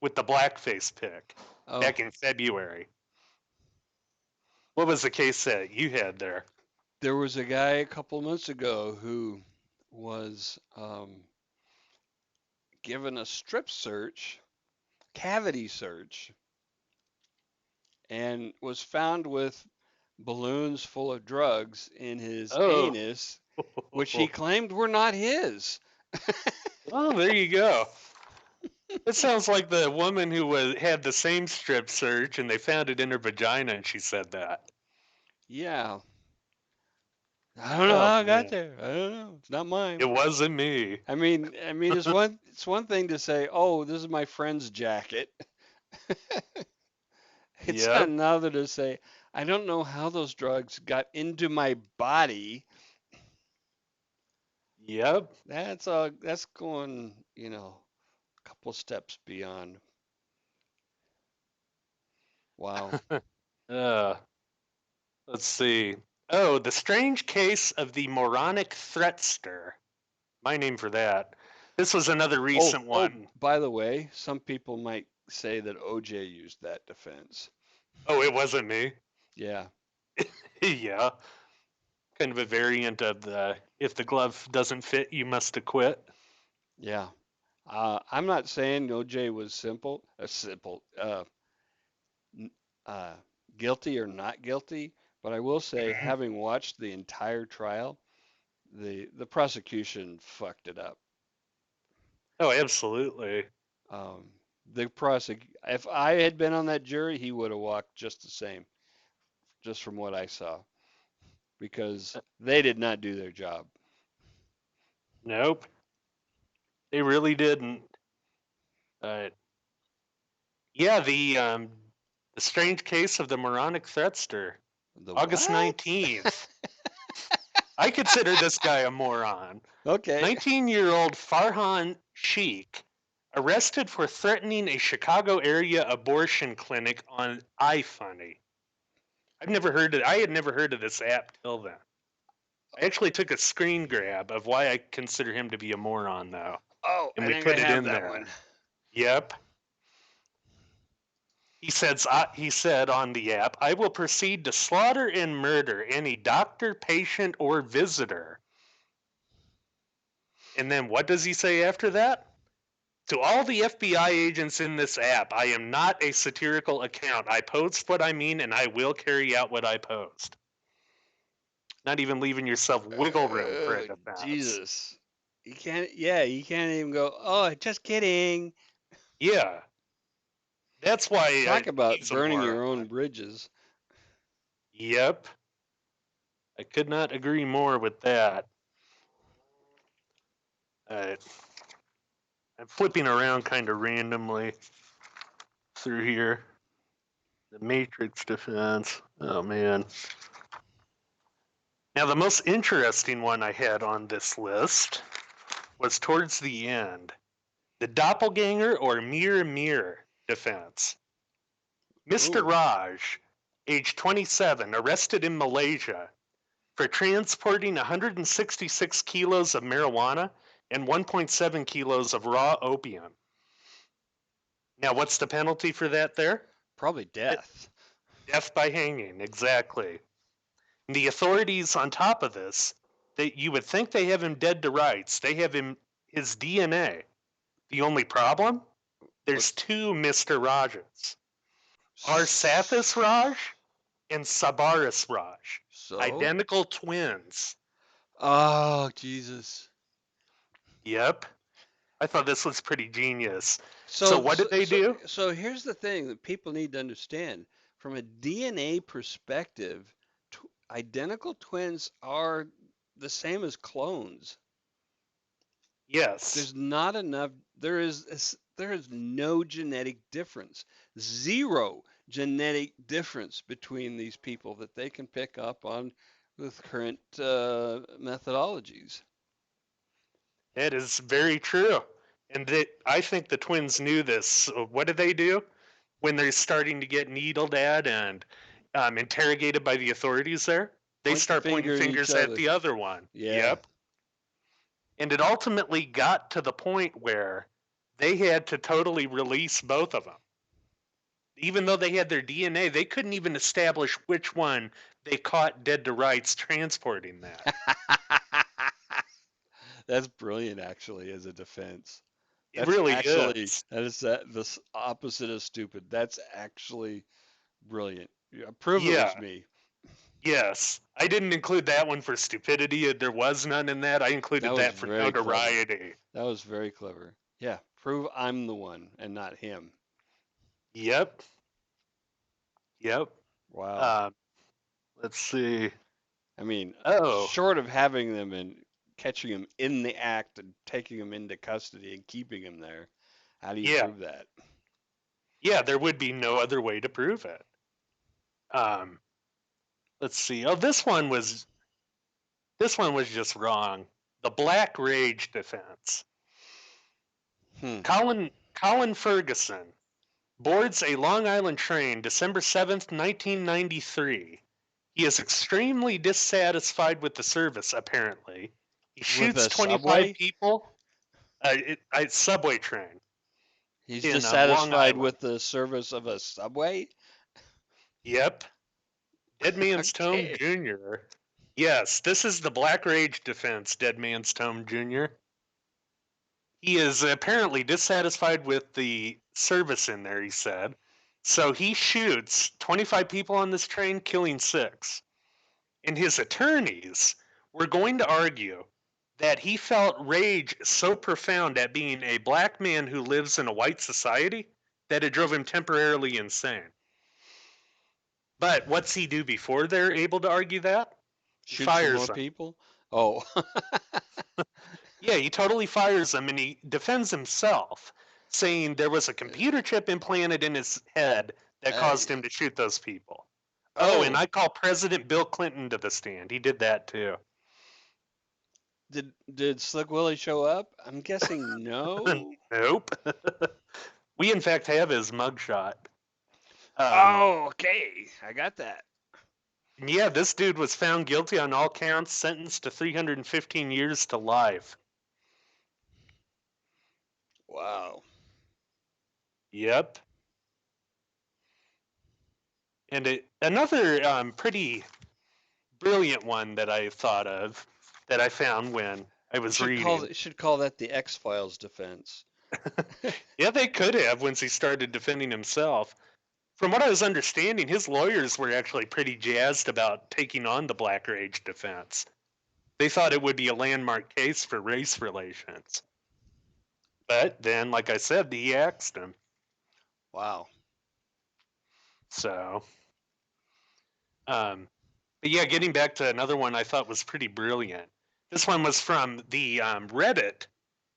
with the blackface pic Oh. back in February. What was the case that you had there? There was a guy a couple months ago who was given a strip search, cavity search, and was found with balloons full of drugs in his Oh, anus, which he claimed were not his. well, there you go. It sounds like the woman who had the same strip search and they found it in her vagina and she said that. Yeah. I don't know Oh how I got man, there. I don't know. It's not it mine. wasn't me. I mean, it's one thing to say, "Oh, this is my friend's jacket." It's Yep, another to say, "I don't know how those drugs got into my body." yep. That's going, a couple steps beyond. Wow. uh, let's see. Oh, the strange case of the moronic threatster. My name for that. This was another Oh, recent oh, one. by the way, some people might say that OJ used that defense. Oh, it wasn't me. Yeah. Yeah, kind of a variant of the if the glove doesn't fit, you must acquit. Yeah. I'm not saying OJ was n- uh, guilty or not guilty, but I will say, Mhm. having watched the entire trial, the prosecution fucked it up. Oh, absolutely. Um, if I had been on that jury, he would have walked just the same, just from what I saw, because they did not do their job. Nope, they really didn't. Uh, yeah, the strange case of the moronic threatster, The August what? 19th. I consider this guy a moron. Okay. 19-year-old Farhan Sheikh arrested for threatening a Chicago area abortion clinic on iFunny. I had never heard of this app till then. I actually took a screen grab of why I consider him to be a moron though, Oh, and I we think I put it have in that there. one. Yep. He said on the app, I will proceed to slaughter and murder any doctor, patient, or visitor. And then what does he say after that? To all the FBI agents in this app, I am not a satirical account. I post what I mean and I will carry out what I post. Not even leaving yourself wiggle room for a defense. Jesus. You can't, yeah, you can't even go, oh, just kidding. Yeah, that's why Talk about he's a burning moron. your own bridges. Yep. I could not agree more with that. Uh, I'm flipping around kind of randomly through here. The Matrix defense. Oh man. Now the most interesting one I had on this list was towards the end. The doppelganger or mirror mirror defense. Mr. Ooh, Raj, age 27, arrested in Malaysia for transporting 166 kilos of marijuana and 1.7 kilos of raw opium. Now, what's the penalty for that there? probably death. Death by hanging, exactly. And the authorities on top of this, you would think they have him dead to rights. They have his DNA. The only problem? There's What's two Mr. Rajas. Arsathis Raj and Sabaris Raj. so? Identical twins. Oh, Jesus. Yep. I thought this was pretty genius. So So, what so, did they so, do? so here's the thing that people need to understand. From a DNA perspective, identical twins are the same as clones. Yes. There's not enough, there is no genetic difference. Zero genetic difference between these people that they can pick up on with current methodologies. That is very true. And I think the twins knew this. So what do they do when they're starting to get needled at and interrogated by the authorities there? They Point the start pointing finger at each fingers at other. the other one. Yeah. Yep. And it ultimately got to the point where they had to totally release both of them. Even though they had their DNA, they couldn't even establish which one they caught dead to rights transporting that. That's brilliant, actually, as a defense. It That's really actually is. that is that the opposite of stupid. That's actually brilliant. Yeah, prove it was Yeah. me. Yes. I didn't include that one for stupidity. There was none in that. I That included was that for very clever. notoriety. That was very clever. Yeah, prove I'm the one and not him. Yep. Yep. Wow. Uh, let's see. I mean, Oh, short of having them and catching him in the act and taking him into custody and keeping him there, how do you yeah. prove that? Yeah, there would be no other way to prove it. Um, let's see. Oh, this one was just wrong. The Black Rage defense. Hmm. Colin Ferguson boards a Long Island train December 7th, 1993. He is extremely dissatisfied with the service, apparently. He With shoots a 25 subway, people. A subway train he's in Long dissatisfied Island. with the service of a subway. Yep. Dead Man's Tome Okay. Jr. Yes, this is the Black Rage defense, Dead Man's Tome Jr. He is apparently dissatisfied with the service in there, he said. So he shoots 25 people on this train, killing 6. And his attorneys were going to argue that he felt rage so profound at being a black man who lives in a white society that it drove him temporarily insane. But what's he do before they're able to argue that? He Shoot some fires more them. people. Oh, Yeah, he totally fires them and he defends himself, saying there was a computer chip implanted in his head that caused hey. him to shoot those people. Oh, and Oh, I call President Bill Clinton to the stand. He did that too. did Slick Willie show up? I'm guessing no. Nope. We, in fact, have his mugshot. Um, Oh, okay. I got that. yeah, this dude was found guilty on all counts, sentenced to 315 years to life. Wow. Yep. And another pretty brilliant one that I thought of that I found when I was reading. Should call that the X Files defense. Yeah, they could have once he started defending himself. From what I was understanding, his lawyers were actually pretty jazzed about taking on the Black Rage defense. They thought it would be a landmark case for race relations. But then, like I said, he axed him. Wow. So, um, But yeah, getting back to another one I thought was pretty brilliant. This one was from the Reddit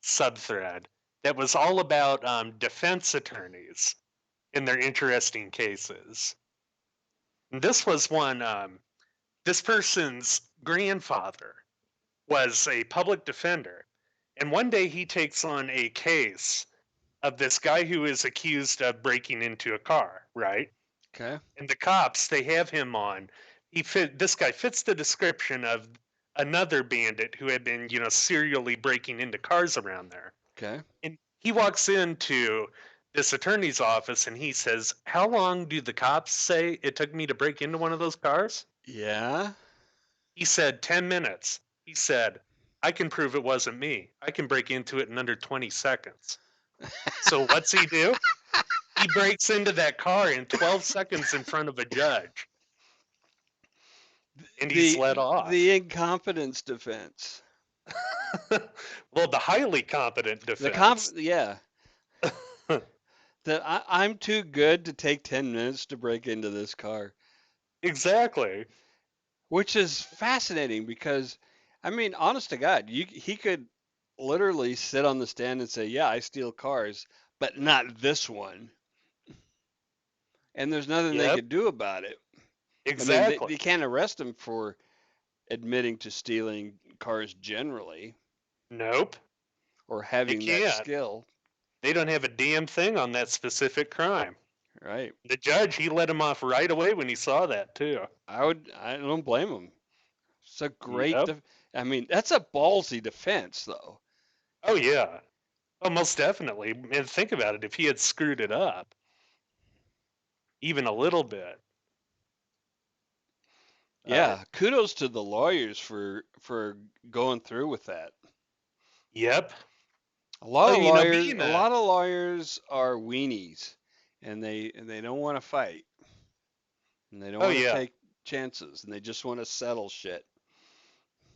subthread that was all about defense attorneys and their interesting cases. And this was one. This person's grandfather was a public defender, and one day he takes on a case of this guy who is accused of breaking into a car, right? Okay. And the cops, they have him on. This guy fits the description of another bandit who had been, serially breaking into cars around there. Okay. And he walks into this attorney's office and he says, "How long do the cops say it took me to break into one of those cars?" Yeah. He said 10 minutes. He said, "I can prove it wasn't me. I can break into it in under 20 seconds." So what's he do? He breaks into that car in 12 seconds in front of a judge, and he's The let off. the incompetence defense. Well, the highly competent The comp defense. yeah. That I'm too good to take 10 minutes to break into this car, Exactly. which is fascinating because, I mean, honest to God, he could literally sit on the stand and say, "Yeah, I steal cars, but not this one," and there's nothing they Yep, could do about it. I mean, exactly. they can't arrest him for admitting to stealing cars generally Nope, or they having that can't. skill, They don't have a damn thing on that specific crime. right? The judge, he let him off right away when he saw that, too. I don't blame him. It's a great, Yep. I mean, that's a ballsy defense, though. Oh, yeah. Oh, most definitely. And think about it. If he had screwed it up even a little bit, uh, Yeah, kudos to the lawyers for going through with that. yep. A Well, being a, lot of lawyers are weenies, and they don't want to fight, and they don't oh, want to yeah. take chances, and they just want to settle shit.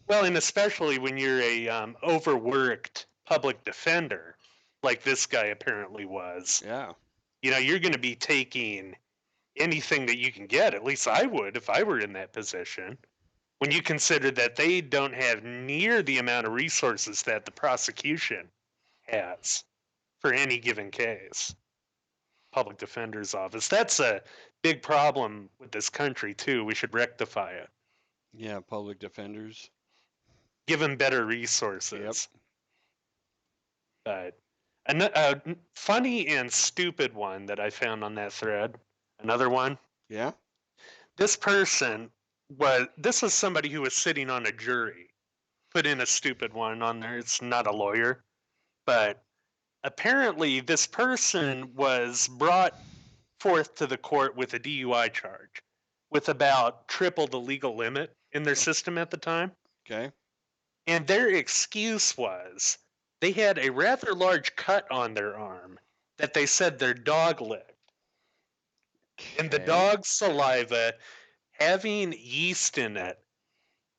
Well, and especially when you're a overworked public defender, like this guy apparently was, Yeah. you're going to be taking anything that you can get. At least I would if I were in that position. When you consider that they don't have near the amount of resources that the prosecution has for any given case, public defender's office. That's a big problem with this country, too. We should rectify it. Yeah, public defenders. Give them better Yep. resources. But a funny and stupid one that I found on that thread, another one. Yeah. This was somebody who was sitting on a jury. Put in a stupid one on there. It's not a lawyer, but apparently this person was brought forth to the court with a DUI charge with about triple the legal limit in their system at the time. Okay. And their excuse was they had a rather large cut on their arm that they said their dog licked. And the Okay. dog's saliva having yeast in it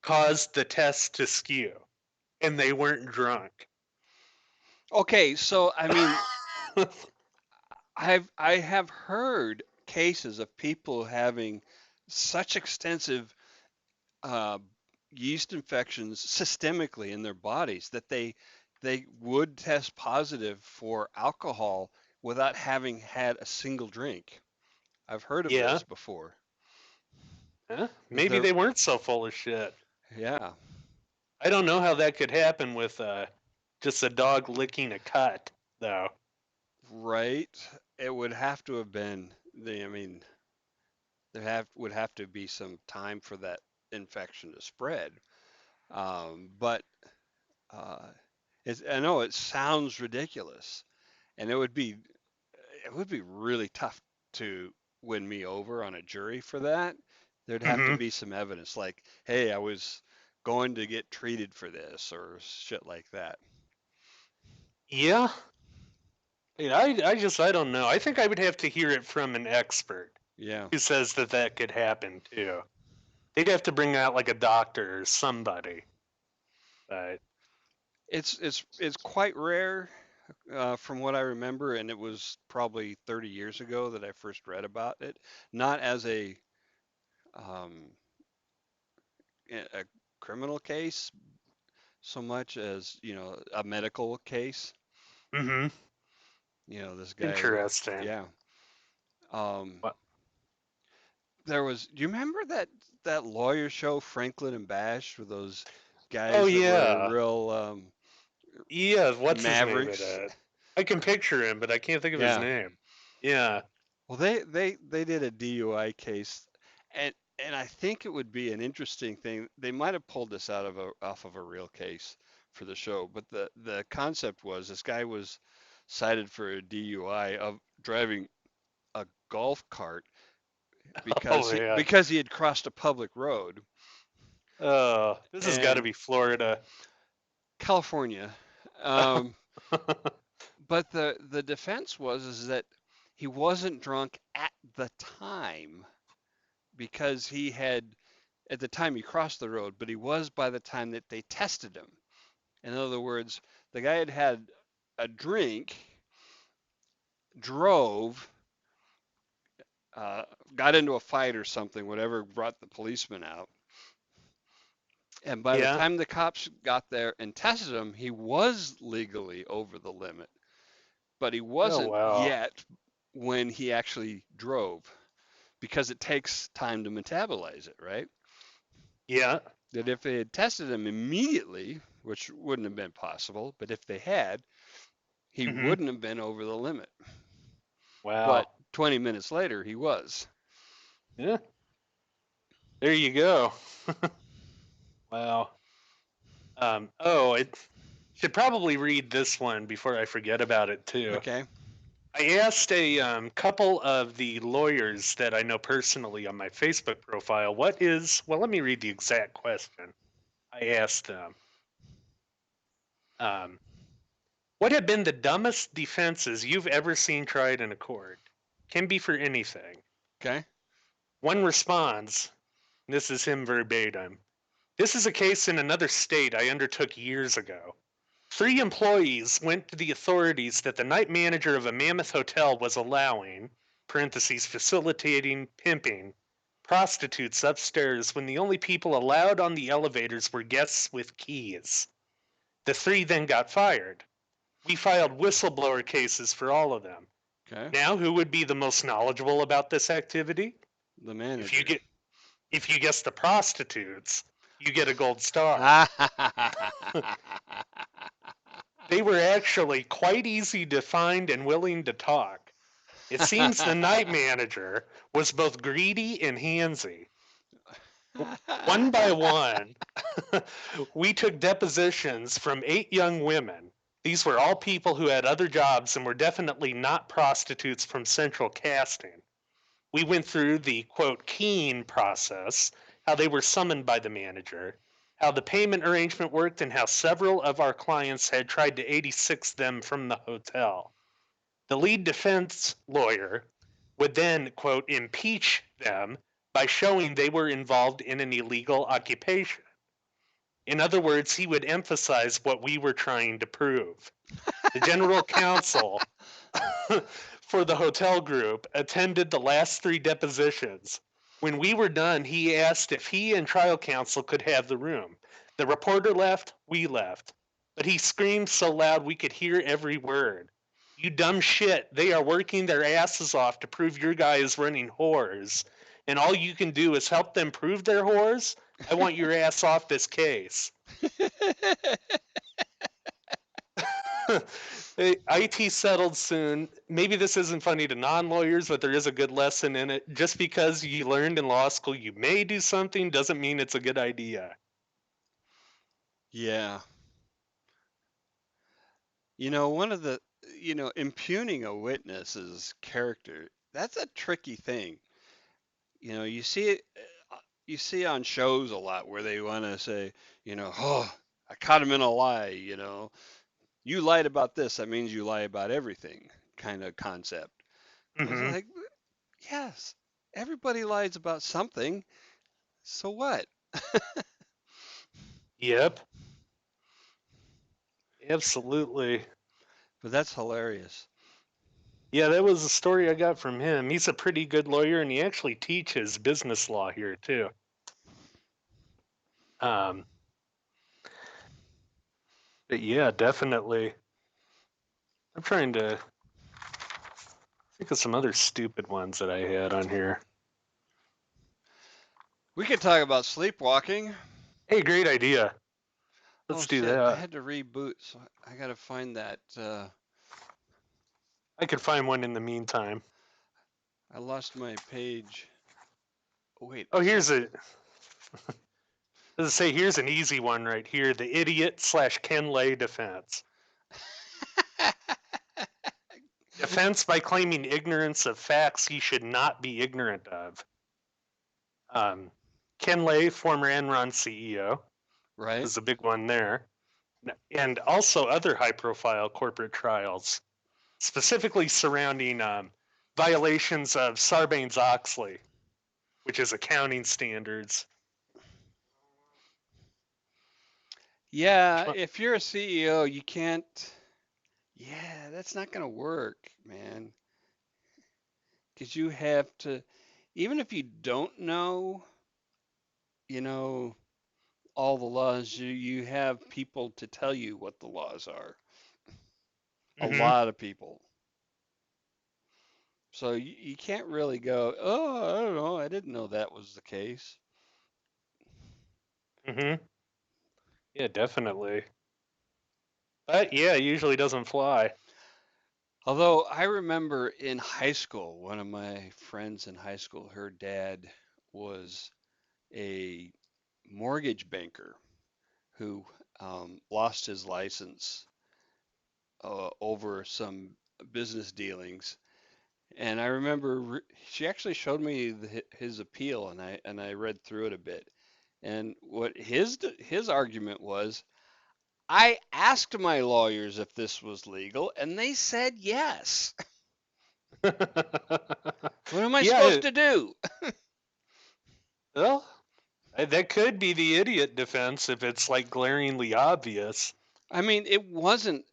caused the test to skew. And they weren't drunk. Okay, so I mean, I have heard cases of people having such extensive uh, yeast infections systemically in their bodies that they would test positive for alcohol without having had a single drink. I've heard of Yeah. this before. Huh? That Maybe they're they weren't so full of shit. yeah, I don't know how that could happen with just a dog licking a cut, though. right. It would have to have been I mean, there have would have to be some time for that infection to spread. But uh, I know it sounds ridiculous, and it would be really tough to win me over on a jury for that. There'd have to Hmm. be some evidence, like, hey, I was going to get treated for this or shit like that. Yeah. I don't know. I think I would have to hear it from an expert Yeah, who says that that could happen too. They'd have to bring out like a doctor or somebody. But it's quite rare from what I remember, and it was probably 30 years ago that I first read about it. Not as a um, a criminal case so much as, a medical case. Mm-hmm. This guy, Interesting. yeah. Um, What? do you remember that lawyer show, Franklin and Bash, with those Oh guys that were yeah. real Yeah, what's his name in mavericks? it? I can picture him, but I can't think of his Yeah. name. Yeah. Well, they did a DUI case, and I think it would be an interesting thing. They might have pulled this off of a real case for the show, but the concept was this guy was cited for a DUI of driving a golf cart Oh because man. he had crossed a public road. This has got to And be Florida. California. Um, but the defense was is that he wasn't drunk at the time because he had at the time he crossed the road, but he was by the time that they tested him. In other words, the guy had had a drink, drove, uh, got into a fight or something, whatever brought the policeman out. And by the Yeah. time the cops got there and tested him, he was legally over the limit, but he Oh wasn't wow. yet when he actually drove because it takes time to metabolize it, right? Yeah. That if they had tested him immediately, which wouldn't have been possible, but if they had, he Mm-hmm. wouldn't have been over the limit. But Wow. 20 minutes later, he was. Yeah. There you go. Wow. I should probably read this one before I forget about it too. Okay. I asked a couple of the lawyers that I know personally on my Facebook profile, let me read the exact question. I asked them, um, what have been the dumbest defenses you've ever seen tried in a court? Can be for anything. Okay. One responds, this is him verbatim. This is a case in another state I undertook years ago. 3 employees went to the authorities that the night manager of a Mammoth hotel was allowing (parentheses facilitating pimping) prostitutes upstairs when the only people allowed on the elevators were guests with keys. The 3 then got fired. We filed whistleblower cases for all of them. Okay. Now, who would be the most knowledgeable about this activity? The If you manager. get if you guess the prostitutes, you get a gold star. They were actually quite easy to find and willing to talk. It seems the night manager was both greedy and handsy. One by one, we took depositions from 8 young women. These were all people who had other jobs and were definitely not prostitutes from central casting. We went through the quote keen process, how they were summoned by the manager, how the payment arrangement worked, and how several of our clients had tried to 86 them from the hotel. The lead defense lawyer would then quote impeach them by showing they were involved in an illegal occupation. In other words, he would emphasize what we were trying to prove. The general counsel for the hotel group attended the last 3 depositions. When we were done, he asked if he and trial counsel could have the room. The reporter left, we left. But he screamed so loud we could hear every word. You dumb shit, they are working their asses off to prove your guy is running whores. And all you can do is help them prove they're whores? I want your ass off this case. IT settled soon. Maybe this isn't funny to non lawyers, but there is a good lesson in it. Just because you learned in law school you may do something doesn't mean it's a good idea. Yeah. One of the, impugning a witness's character, that's a tricky thing. You see it, you see on shows a lot where they want to say, oh, I caught him in a lie, you lied about this, that means you lie about everything kind of concept. I was Mm-hmm. like, yes, everybody lies about something. So what? Yep, absolutely. But that's hilarious. Yeah, that was a story I got from him. He's a pretty good lawyer, and he actually teaches business law here too. Um, but yeah, definitely. I'm trying to think of some other stupid ones that I had on here. We could talk about sleepwalking. Hey, great idea. Oh Let's do shit, I that. had to reboot, so I gotta find that. I could find one in the meantime. I lost my page. Oh, wait, Oh, is it? here's a. Let's say here's an easy one right here. The idiot slash Ken Lay defense. Defense by claiming ignorance of facts he should not be ignorant of. Um, Ken Lay, former Enron CEO, Right? is a big one there. And also other high profile corporate trials, specifically surrounding violations of Sarbanes Oxley, which is accounting standards. Yeah, if you're a CEO, you can't. Yeah, that's not gonna work, man. Because you have to, even if you don't know, you know, all the laws, you have people to tell you what the laws are. A Mm-hmm. lot of people. So you can't really go, oh, I don't know, I didn't know that was the case. Mm-hmm. Yeah, definitely. But yeah, it usually doesn't fly. Although I remember in high school, one of my friends in high school, her dad was a mortgage banker who lost his license over some business dealings. And I remember she actually showed me his appeal, and I read through it a bit. And what his argument was, I asked my lawyers if this was legal, and they said yes. What am I Yeah, supposed to do? well, that could be the idiot defense if it's like glaringly obvious. I mean, it wasn't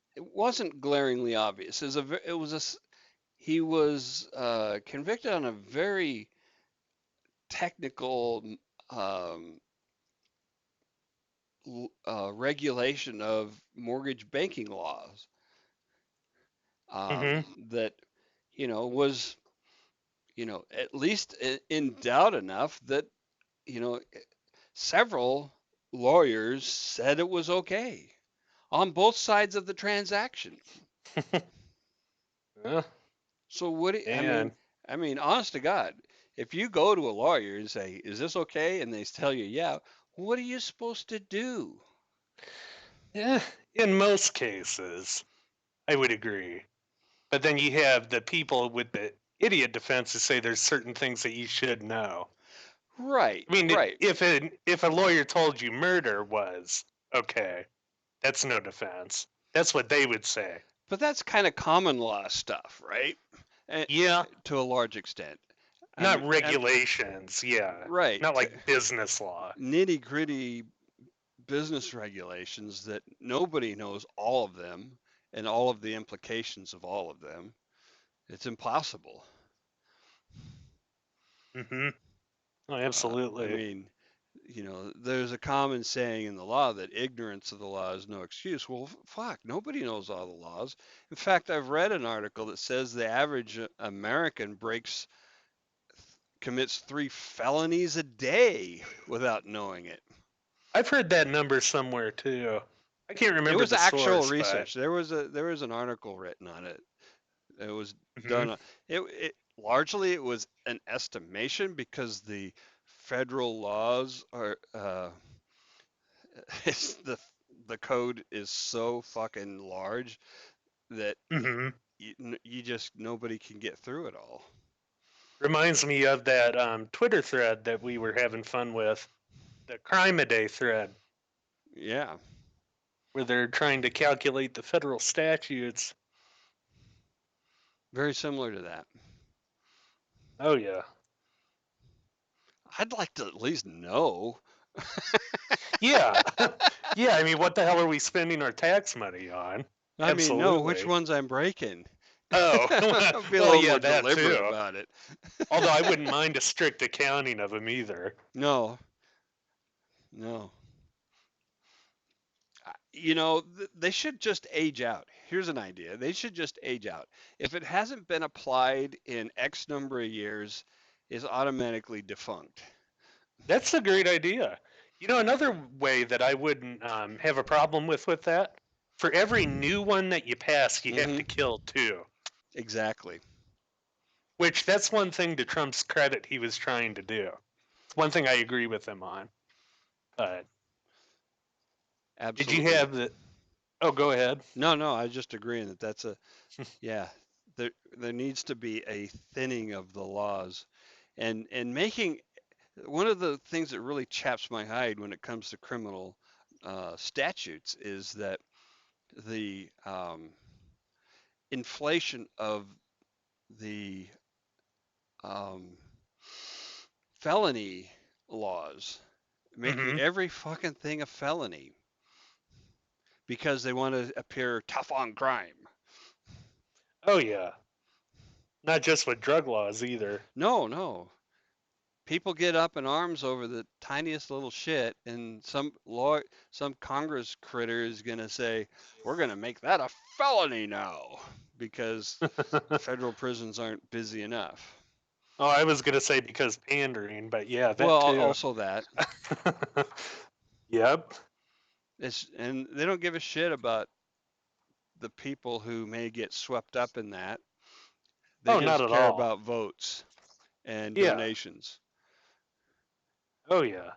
glaringly obvious. It was he was convicted on a very technical um, regulation of mortgage banking laws Mm-hmm. that was at least in doubt enough that you know several lawyers said it was okay on both sides of the transaction. Yeah, So what I mean, and honest to God, if you go to a lawyer and say, "Is this okay?" and they tell you, "Yeah," what are you supposed to do? yeah, in most cases, I would agree. But then you have the people with the idiot defense who say there's certain things that you should know. Right, I mean, right. if a lawyer told you murder was okay, that's no defense. That's what they would say. But that's kind of common law stuff, right? Eh, Yeah, to a large extent. I not mean, regulations. Yeah, right. not like business law. Nitty gritty business regulations that nobody knows all of them and all of the implications of all of them. It's impossible. Mm-hmm. Oh, I absolutely. mean, there's a common saying in the law that ignorance of the law is no excuse. Well, fuck, nobody knows all the laws. In fact, I've read an article that says the average American commits 3 felonies a day without knowing it. I've heard that number somewhere too. I can't It remember was the actual source, but research. There was an article written on it. It was mm-hmm. done. It largely it was an estimation because the federal laws are it's the code is so fucking large that Mm-hmm. you just nobody can get through it all. Reminds me of that Twitter thread that we were having fun with, the crime a day thread, Yeah, where they're trying to calculate the federal statutes. very similar to that. Oh yeah, I'd like to at least know. yeah, yeah. I mean, what the hell are we spending our tax money on? I mean, know which Absolutely. ones I'm breaking. Oh, I'll be a well, little yeah, more that deliberate too. about it. Although I wouldn't mind a strict accounting of them either. No, no. they should just age out. Here's an idea. They should just age out. If it hasn't been applied in X number of years, is automatically defunct. That's a great idea. Another way that I wouldn't have a problem with that, for every new one that you pass, you have Hmm. to kill two. Exactly. Which that's one thing to Trump's credit he was trying to do. It's one thing I agree with him on. But did you Absolutely. have the? Oh, go ahead. No, no, I was just agreeing that that's a yeah. There needs to be a thinning of the laws, and making one of the things that really chaps my hide when it comes to criminal statutes is that the inflation of the um, felony laws, making Mm-hmm. every fucking thing a felony because they want to appear tough on crime. Oh yeah, not just with drug laws either. No, no. People get up in arms over the tiniest little shit, and some Congress critter is gonna say, "We're gonna make that a felony now," because federal prisons aren't busy enough. Oh, I was gonna say because pandering, but yeah, Well, that too. also that Yep. and they don't give a shit about the people who may get swept up in that. They Oh, not just at care all. about votes and Yeah. donations. Oh yeah.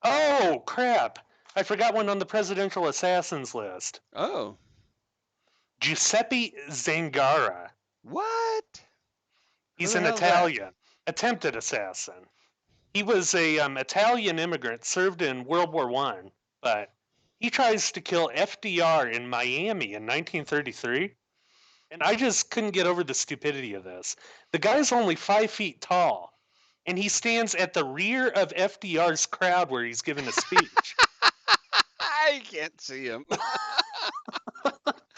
Oh crap! I forgot one on the presidential assassins list. Oh, Giuseppe Zangara. what? Who He's the an hell's that? Italian, attempted assassin. He was a Italian immigrant, served in World War One, but he tries to kill FDR in Miami in 1933, and I just couldn't get over the stupidity of this. The guy's only 5 feet tall, and he stands at the rear of FDR's crowd where he's giving a speech. I can't see him.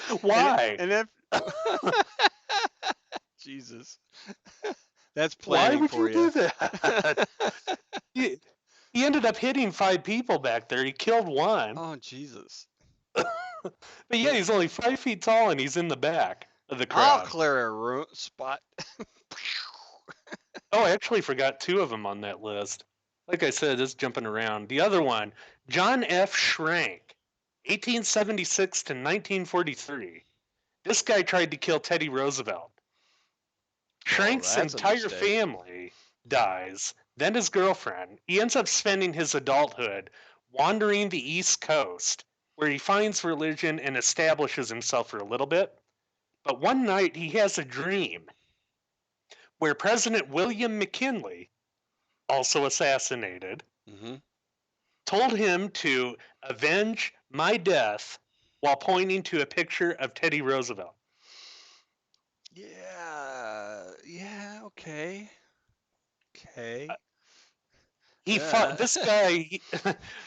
and Why? and if Jesus, that's Why planning would for you you. do that? he, he ended up hitting 5 people back there. He killed one. Oh Jesus. But yeah, he's only 5 feet tall and he's in the back of the I'll crowd. clear a spot. Oh, I actually forgot two of them on that list. Like I said, it's jumping around. The other one, John F. Schrank, 1876 to 1943. This guy tried to kill Teddy Roosevelt. Well, Schrank's that's a entire mistake. family dies, then his girlfriend. He ends up spending his adulthood wandering the East Coast, where he finds religion and establishes himself for a little bit. But one night he has a dream where President William McKinley, also assassinated, Hmm. told him to avenge my death while pointing to a picture of Teddy Roosevelt. Yeah. Yeah. Okay. Uh, Okay. He fought Uh, this guy,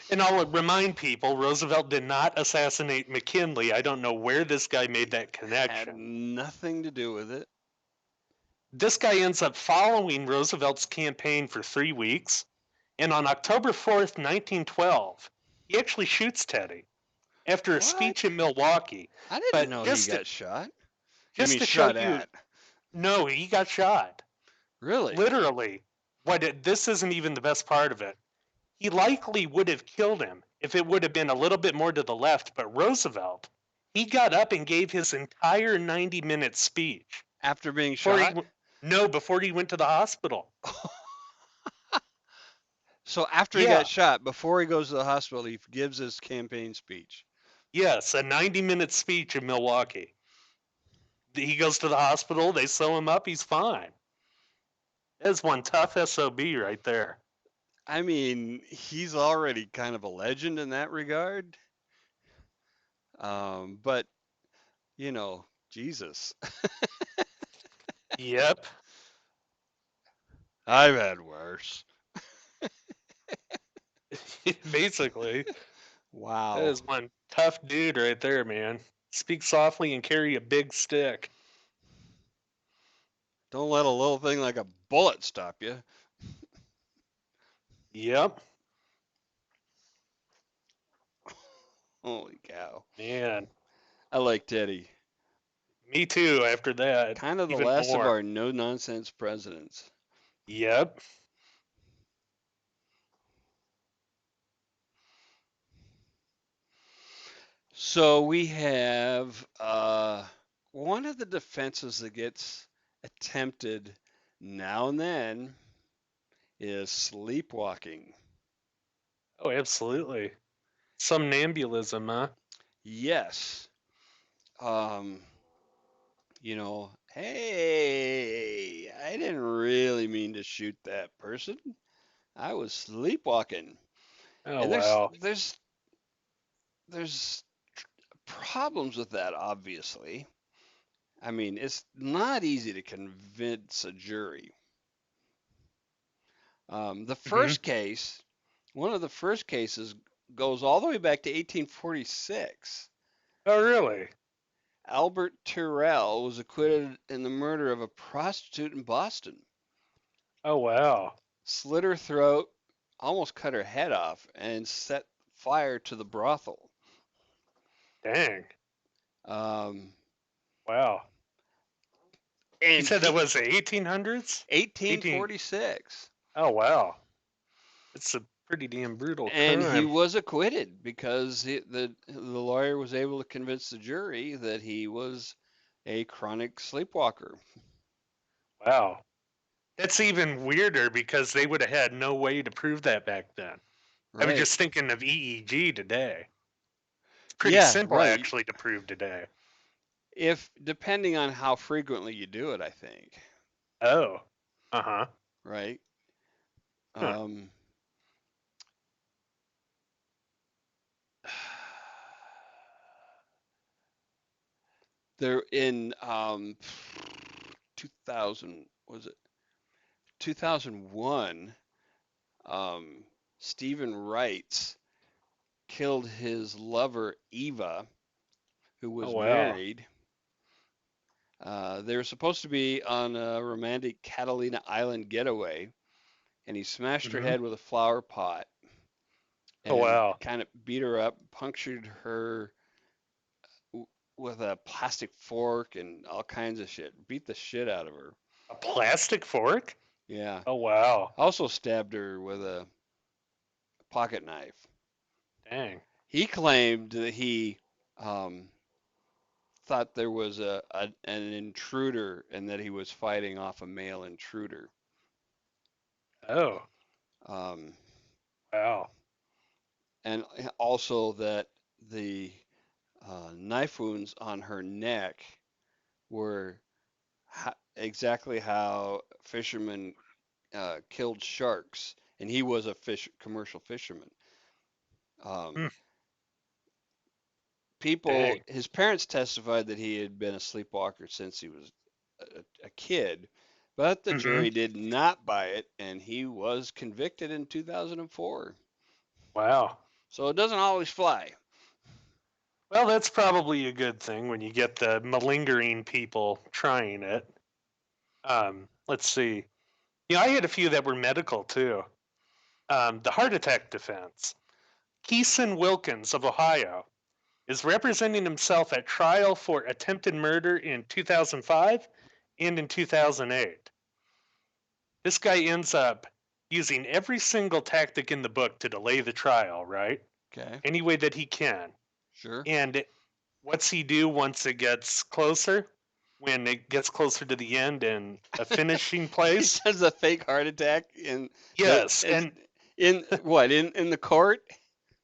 and I'll remind people Roosevelt did not assassinate McKinley. I don't know where this guy made that had connection. nothing to do with it. This guy ends up following Roosevelt's campaign for 3 weeks, and on October 4th, 1912, he actually shoots Teddy after a speech What? in Milwaukee. I didn't But know he just got shot. You just mean to show shot you, at? no, he got shot. Really? Literally. This isn't even the best part of it. He likely would have killed him if it would have been a little bit more to the left, but Roosevelt, he got up and gave his entire 90-minute speech After being before shot? before he went to the hospital. So after he got Yeah. shot, before he goes to the hospital, he gives his campaign speech. Yes, a 90-minute speech in Milwaukee. He goes to the hospital, they sew him up, he's fine. That's one tough SOB right there. I mean, he's already kind of a legend in that regard. But Jesus, Yep. I've had worse. Basically, that Wow. is one tough dude right there, man. Speak softly and carry a big stick. Don't let a little thing like a bullet stop you. Yep. Holy cow. Man, I like Teddy. me too. After that, Kind of the even last of more. our no nonsense presidents. Yep. So we have one of the defenses that gets attempted now and then is sleepwalking. Oh, absolutely. Somnambulism, huh? Yes. Um, hey, I didn't really mean to shoot that person. I was sleepwalking. Oh, And wow. there's problems with that, obviously. I mean, it's not easy to convince a jury. The Hmm. first case, one of the first cases, goes all the way back to 1846. Oh, really? Albert Tyrrell was acquitted in the murder of a prostitute in Boston. Oh, wow. Slit her throat, almost cut her head off, and set fire to the brothel. Dang. Um, Wow. You and said that he, was the 1800s? 18. 1846, Oh, wow. It's a pretty damn brutal and he crime. was acquitted because the lawyer was able to convince the jury that he was a chronic sleepwalker. Wow. That's even weirder because they would have had no way to prove that back then. I was Right. just thinking of EEG today. It's pretty Yeah, simple right. actually to prove today. If depending on how frequently you do it, I think. Oh. Uh-huh. Right. Huh. Um, there in 2000 was it 2001? Stephen Wrights killed his lover Eva, who Oh, was wow. married. They were supposed to be on a romantic Catalina Island getaway, and he smashed her Hmm. head with a flower pot Oh, and wow. kind of beat her up, punctured her with a plastic fork and all kinds of shit. Beat the shit out of her. A plastic fork? Yeah. Oh, wow. Also stabbed her with a pocket knife. Dang. He claimed that he um, thought there was an intruder and that he was fighting off a male intruder. Oh, Um, wow. and also that the knife wounds on her neck were exactly how fishermen killed sharks, and he was a commercial fisherman. Um, Hmm. People, Dang. his parents testified that he had been a sleepwalker since he was a kid, but the Hmm. jury did not buy it, and he was convicted in 2004. Wow. So it doesn't always fly. Well, that's probably a good thing when you get the malingering people trying it. Let's see. I had a few that were medical too. The heart attack defense. Keeson Wilkins of Ohio is representing himself at trial for attempted murder in 2005 and in 2008. This guy ends up using every single tactic in the book to delay the trial, right? Okay, Any way that he can. sure. And what's he do once it gets closer? When it gets closer to the end and a finishing He place? does a fake heart attack in the Yes, and in what in the court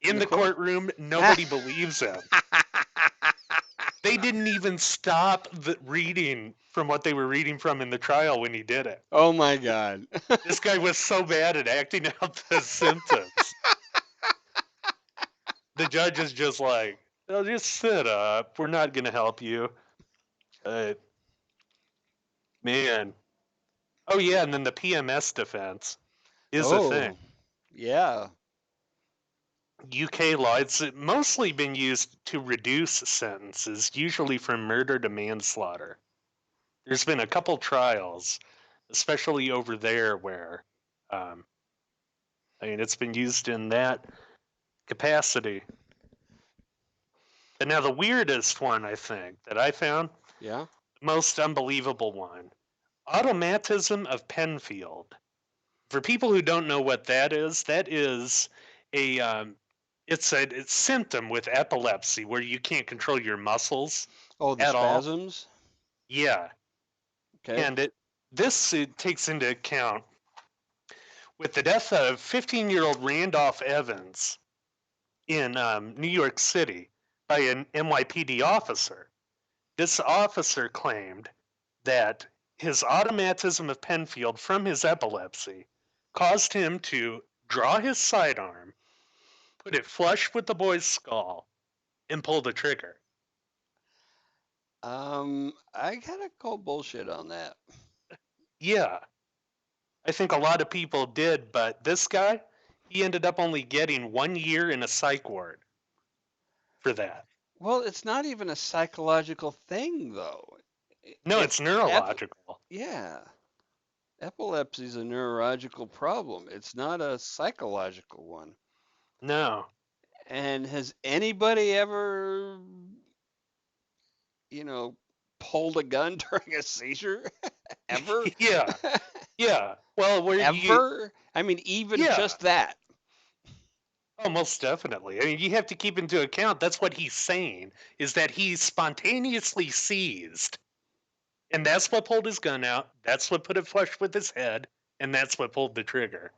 in in the the court. courtroom, nobody believes him. They didn't even stop the reading from what they were reading from in the trial when he did it. Oh my God. This guy was so bad at acting out the symptoms. The judge is just like, "Oh, just sit up. We're not going to help you." Uh, Man. Oh, yeah, and then the PMS defense is a thing. Oh, yeah. UK law, it's mostly been used to reduce sentences, usually from murder to manslaughter. There's been a couple trials, especially over there, where um, it's been used in that capacity. But now the weirdest one I think that I found, Yeah. most unbelievable one, automatism of Penfield. For people who don't know what that is a it's symptom with epilepsy where you can't control your muscles Oh, the at all. spasms. Yeah, Okay. and it takes into account with the death of 15-year-old Randolph Evans in New York City by an NYPD officer. This officer claimed that his automatism of Penfield from his epilepsy caused him to draw his sidearm, put it flush with the boy's skull, and pull the trigger. I gotta call bullshit on that. Yeah, I think a lot of people did, but this guy, he ended up only getting 1 year in a psych ward for that. Well, it's not even a psychological thing, though. No, It, it's ep, neurological. yeah, epilepsy is a neurological problem. It's not a psychological one. No. And has anybody ever, you know, pulled a gun during a seizure? Ever? Yeah, yeah. Well, where you, Ever? I mean, even yeah. just that. Oh, most definitely. I mean, you have to keep into account that's what he's saying is that he spontaneously seized, and that's what pulled his gun out. That's what put it flush with his head, and that's what pulled the trigger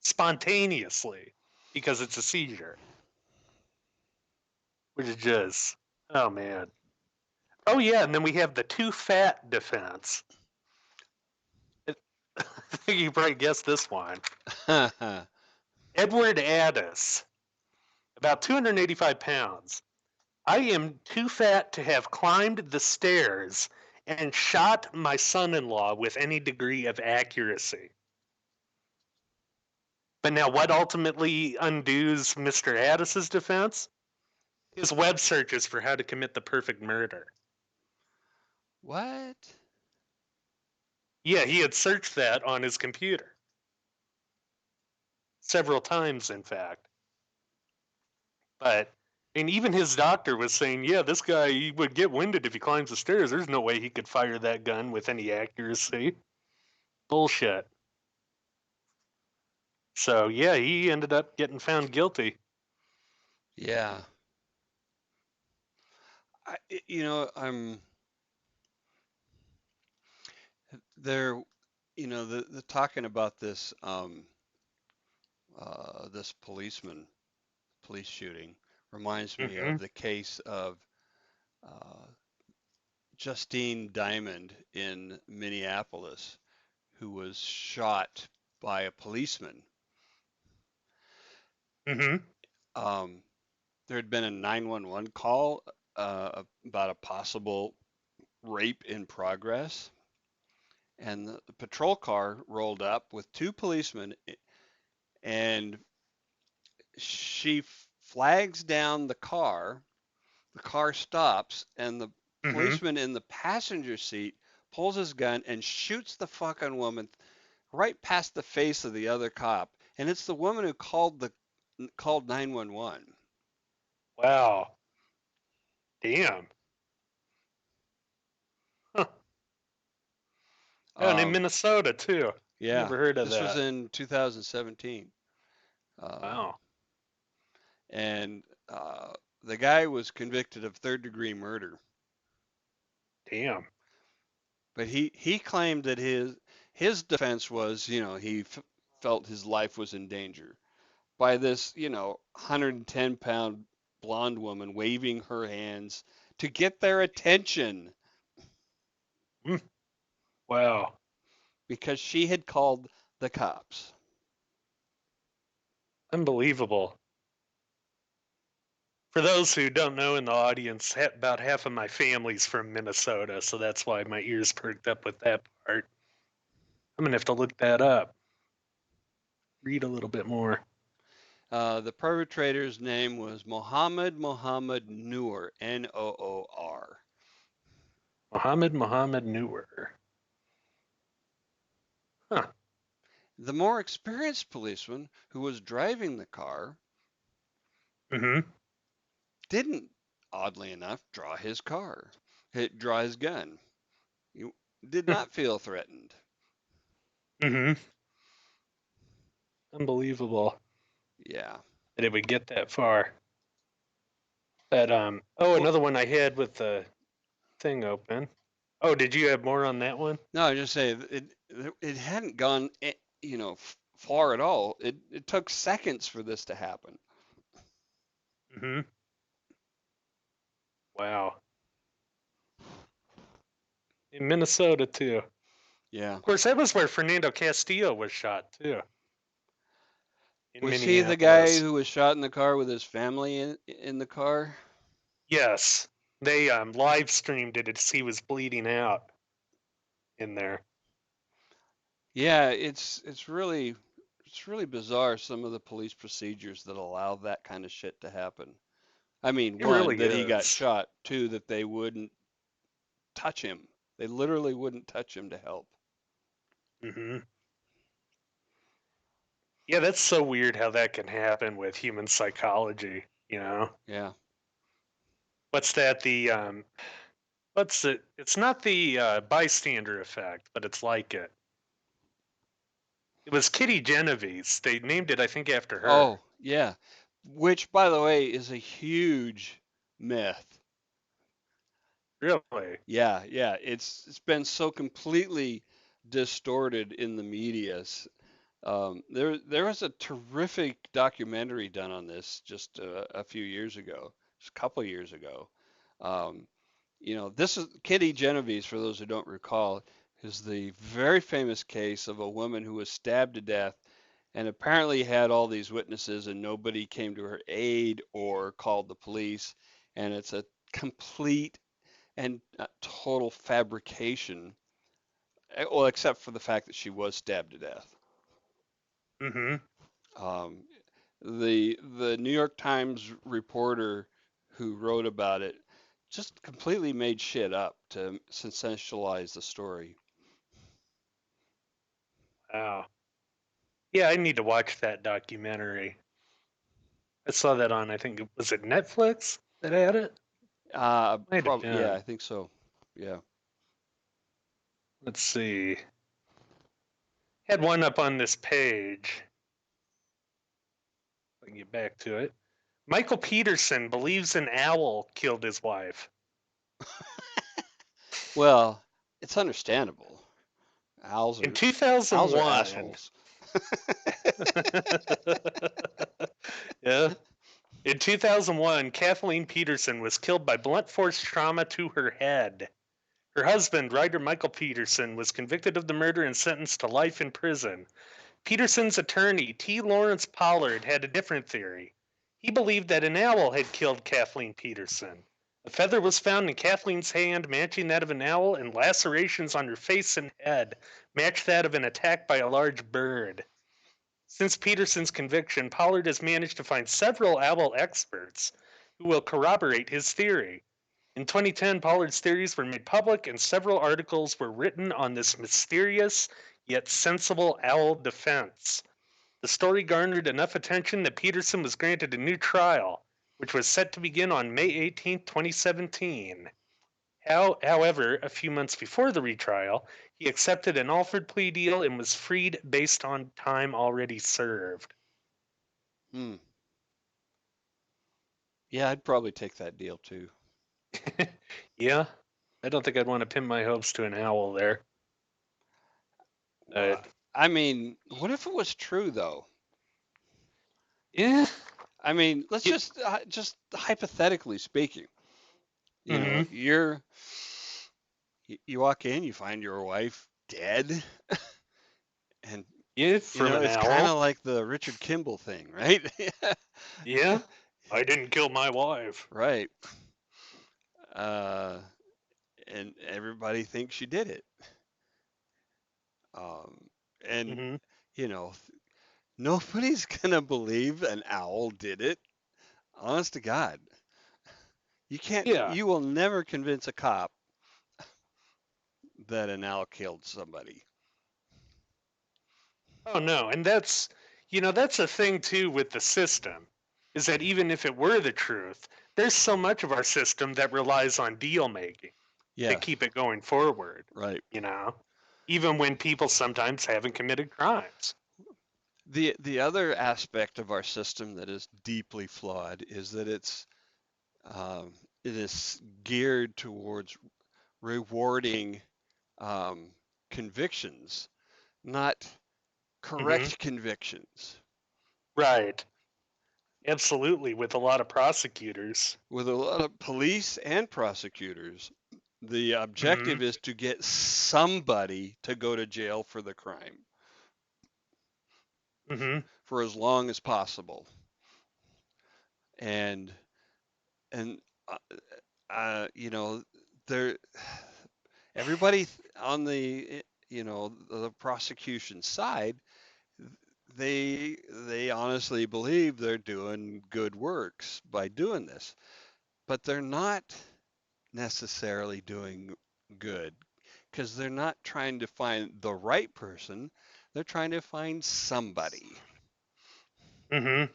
spontaneously because it's a seizure, which is just oh man. Oh yeah, and then we have the too fat defense. It, I think you probably guessed this one. Edward Addis, about 285 pounds. I am too fat to have climbed the stairs and shot my son in law with any degree of accuracy. But now, what ultimately undoes Mr. Addis's defense? His web searches for how to commit the perfect murder. What? Yeah, he had searched that on his computer several times, in fact. But and even his doctor was saying, yeah, this guy he would get winded if he climbs the stairs. There's no way he could fire that gun with any accuracy. Bullshit. So yeah, he ended up getting found guilty. Yeah. I'm there, the talking about this police shooting reminds me Mm-hmm. of the case of uh, Justine Diamond in Minneapolis, who was shot by a policeman. Mm-hmm. Um, there had been a 911 call about a possible rape in progress, and the patrol car rolled up with two policemen, and she flags down the car. The car stops, and the Mm-hmm. policeman in the passenger seat pulls his gun and shoots the fucking woman right past the face of the other cop. And it's the woman who called 911. Wow. Damn. Huh. Oh, and in Um, Minnesota too. yeah, Never heard of this was that. in 2017. Um, Wow. and the guy was convicted of third-degree murder. Damn. But he claimed that his defense was, he felt his life was in danger by this, 110-pound blonde woman waving her hands to get their attention Mm. Wow. because she had called the cops. Unbelievable. For those who don't know in the audience, about half of my family's from Minnesota, so that's why my ears perked up with that part. I'm gonna have to look that up. Read a little bit more. The perpetrator's name was Mohammed Noor, Noor. Mohammed Newer. Huh. The more experienced policeman who was driving the car Mm-hmm. didn't oddly enough, draw his gun. He did not feel threatened. Mm-hmm. Unbelievable Yeah. that it would get that far. But oh, Well, another one I had with the thing open. Oh, did you have more on that one? no, I just say it hadn't gone, far at all. It took seconds for this to happen. Mm-hmm. Wow. In Minnesota too. Yeah. Of course, that was where Fernando Castillo was shot too, in Was he the guy Minneapolis. who was shot in the car with his family in the car? Yes, they live streamed it as he was bleeding out in there. Yeah, it's really bizarre some of the police procedures that allow that kind of shit to happen. I mean, It one, really that he got is. shot, two, that they wouldn't touch him. They literally wouldn't touch him to help. Mm-hmm. Yeah, that's so weird how that can happen with human psychology. You know, Yeah. what's that? What's it? It's not the bystander effect, but it's like it. It was Kitty Genovese. They named it, I think, after her. Oh, yeah. Which, by the way, is a huge myth. Really? Yeah, yeah. It's been so completely distorted in the media. There was a terrific documentary done on this just a few years ago, just a couple years ago. Um, this is Kitty Genovese, for those who don't recall, is the very famous case of a woman who was stabbed to death and apparently had all these witnesses and nobody came to her aid or called the police. And it's a complete and total fabrication, well, except for the fact that she was stabbed to death. Mm-hmm. Um, the New York Times reporter who wrote about it just completely made shit up to sensationalize the story. Wow. Yeah, I need to watch that documentary. I saw that on, I think, was it Netflix that had it? Might have Yeah, been. I think so. Yeah. Let's see. Had one up on this page. If I can get back to it. Michael Peterson believes an owl killed his wife. Well, it's understandable. Owls In are owls are 2001, assholes. yeah. In 2001, Kathleen Peterson was killed by blunt force trauma to her head. Her husband, writer Michael Peterson, was convicted of the murder and sentenced to life in prison. Peterson's attorney, T. Lawrence Pollard, had a different theory. He believed that an owl had killed Kathleen Peterson. A feather was found in Kathleen's hand matching that of an owl, and lacerations on her face and head matched that of an attack by a large bird. Since Peterson's conviction, Pollard has managed to find several owl experts who will corroborate his theory. In 2010, Pollard's theories were made public, and several articles were written on this mysterious yet sensible owl defense. The story garnered enough attention that Peterson was granted a new trial, which was set to begin on May 18, 2017. However, a few months before the retrial, he accepted an offered plea deal and was freed based on time already served. Hmm. Yeah, I'd probably take that deal too. Yeah, I don't think I'd want to pin my hopes to an owl there. Well, I mean, what if it was true though? Yeah. I mean, let's It, just hypothetically speaking, mm-hmm. you walk in, you find your wife dead, and Yeah, from an it's kind owl. of like the Richard Kimball thing, right? Yeah. I didn't kill my wife. Right. Uh, and everybody thinks you did it. Um, and Mm-hmm. you know, nobody's gonna believe an owl did it. Honest to God, Yeah. you will never convince a cop that an owl killed somebody. Oh no, and that's the thing too with the system is that even if it were the truth, there's so much of our system that relies on deal making to Yes, keep it going forward, right. you know, even when people sometimes haven't committed crimes. The other aspect of our system that is deeply flawed is that um, it is geared towards rewarding um, convictions, not Hmm. correct convictions. Right. Absolutely. With a lot of prosecutors. With a lot of police and prosecutors, the Hmm. objective is to get somebody to go to jail for the crime Hmm. for as long as possible. And and uh, you know, there everybody on the the prosecution side, they honestly believe they're doing good works by doing this, but they're not necessarily doing good because they're not trying to find the right person, they're trying to find somebody. Hmm.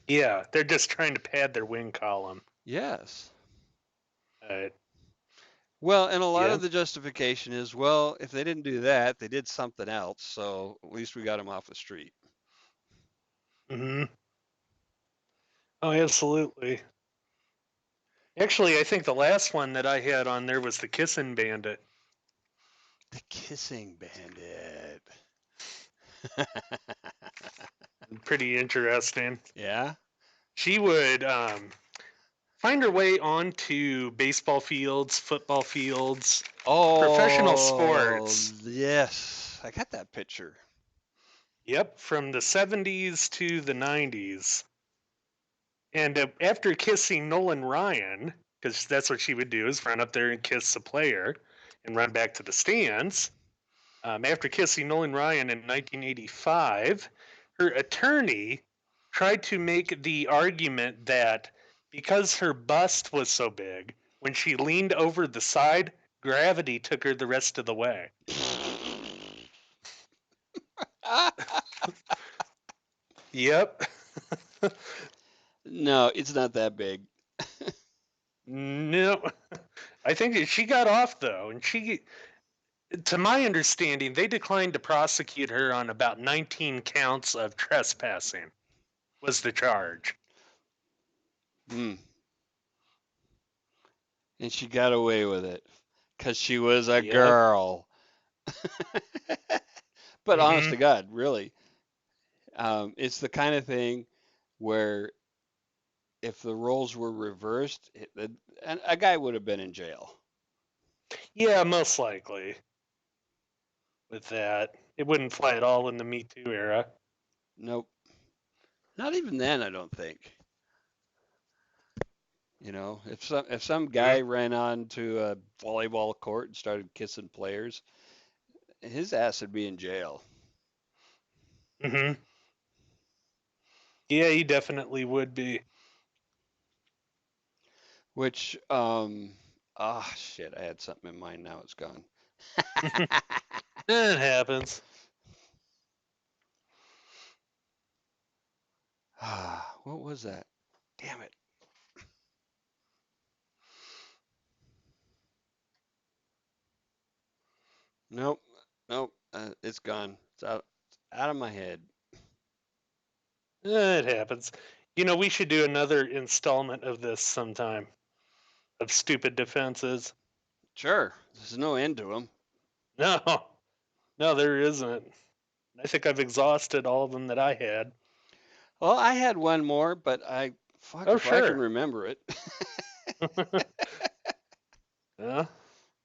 Yeah, they're just trying to pad their win column. Yes. Uh, Well, and a lot yeah. of the justification is, well, if they didn't do that, they did something else, so at least we got them off the street. Hmm. Oh, absolutely. Actually, I think the last one that I had on there was the Kissing Bandit. The kissing bandit. Pretty interesting. Yeah. She would find her way onto baseball fields, football fields, professional Oh, sports. yes. I got that picture. Yep, from the 70s to the 90s. And after kissing Nolan Ryan, because that's what she would do, is run up there and kiss the player and run back to the stands. After kissing Nolan Ryan in 1985, her attorney tried to make the argument that because her bust was so big, when she leaned over the side, gravity took her the rest of the way. Yep. No, it's not that big. No. I think she got off though, and to my understanding, they declined to prosecute her on about 19 counts of trespassing was the charge. Mm. And she got away with it because she was a Yep. girl. But honest Mm-hmm. to God, really, it's the kind of thing where if the roles were reversed, and a guy would have been in jail. Yeah, most likely with that. It wouldn't fly at all in the Me Too era. Nope. Not even then, I don't think. If some Mm-hmm. guy ran onto a volleyball court and started kissing players, his ass would be in jail. Mm-hmm. Yeah, he definitely would be. Which, shit, I had something in mind. Now it's gone. It happens. What was that? Damn it. Nope. Nope. It's gone. It's out of my head. It happens. We should do another installment of this sometime of stupid defenses. Sure. There's no end to them. No, no, there isn't. I think I've exhausted all of them that I had. Well, I had one more, but fuck Oh, if I can sure. remember it. Yeah.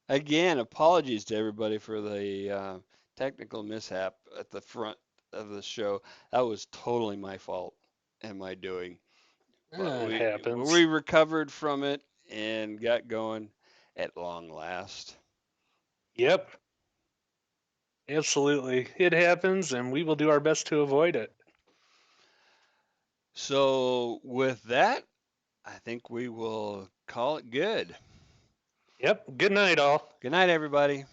Again, apologies to everybody for the technical mishap at the front of the show. That was totally my fault and my doing. But It we happens. recovered from it and got going at long last. Yep, absolutely. It happens, and we will do our best to avoid it. So with that, I think we will call it good. Yep. Good night, all. Good night, everybody.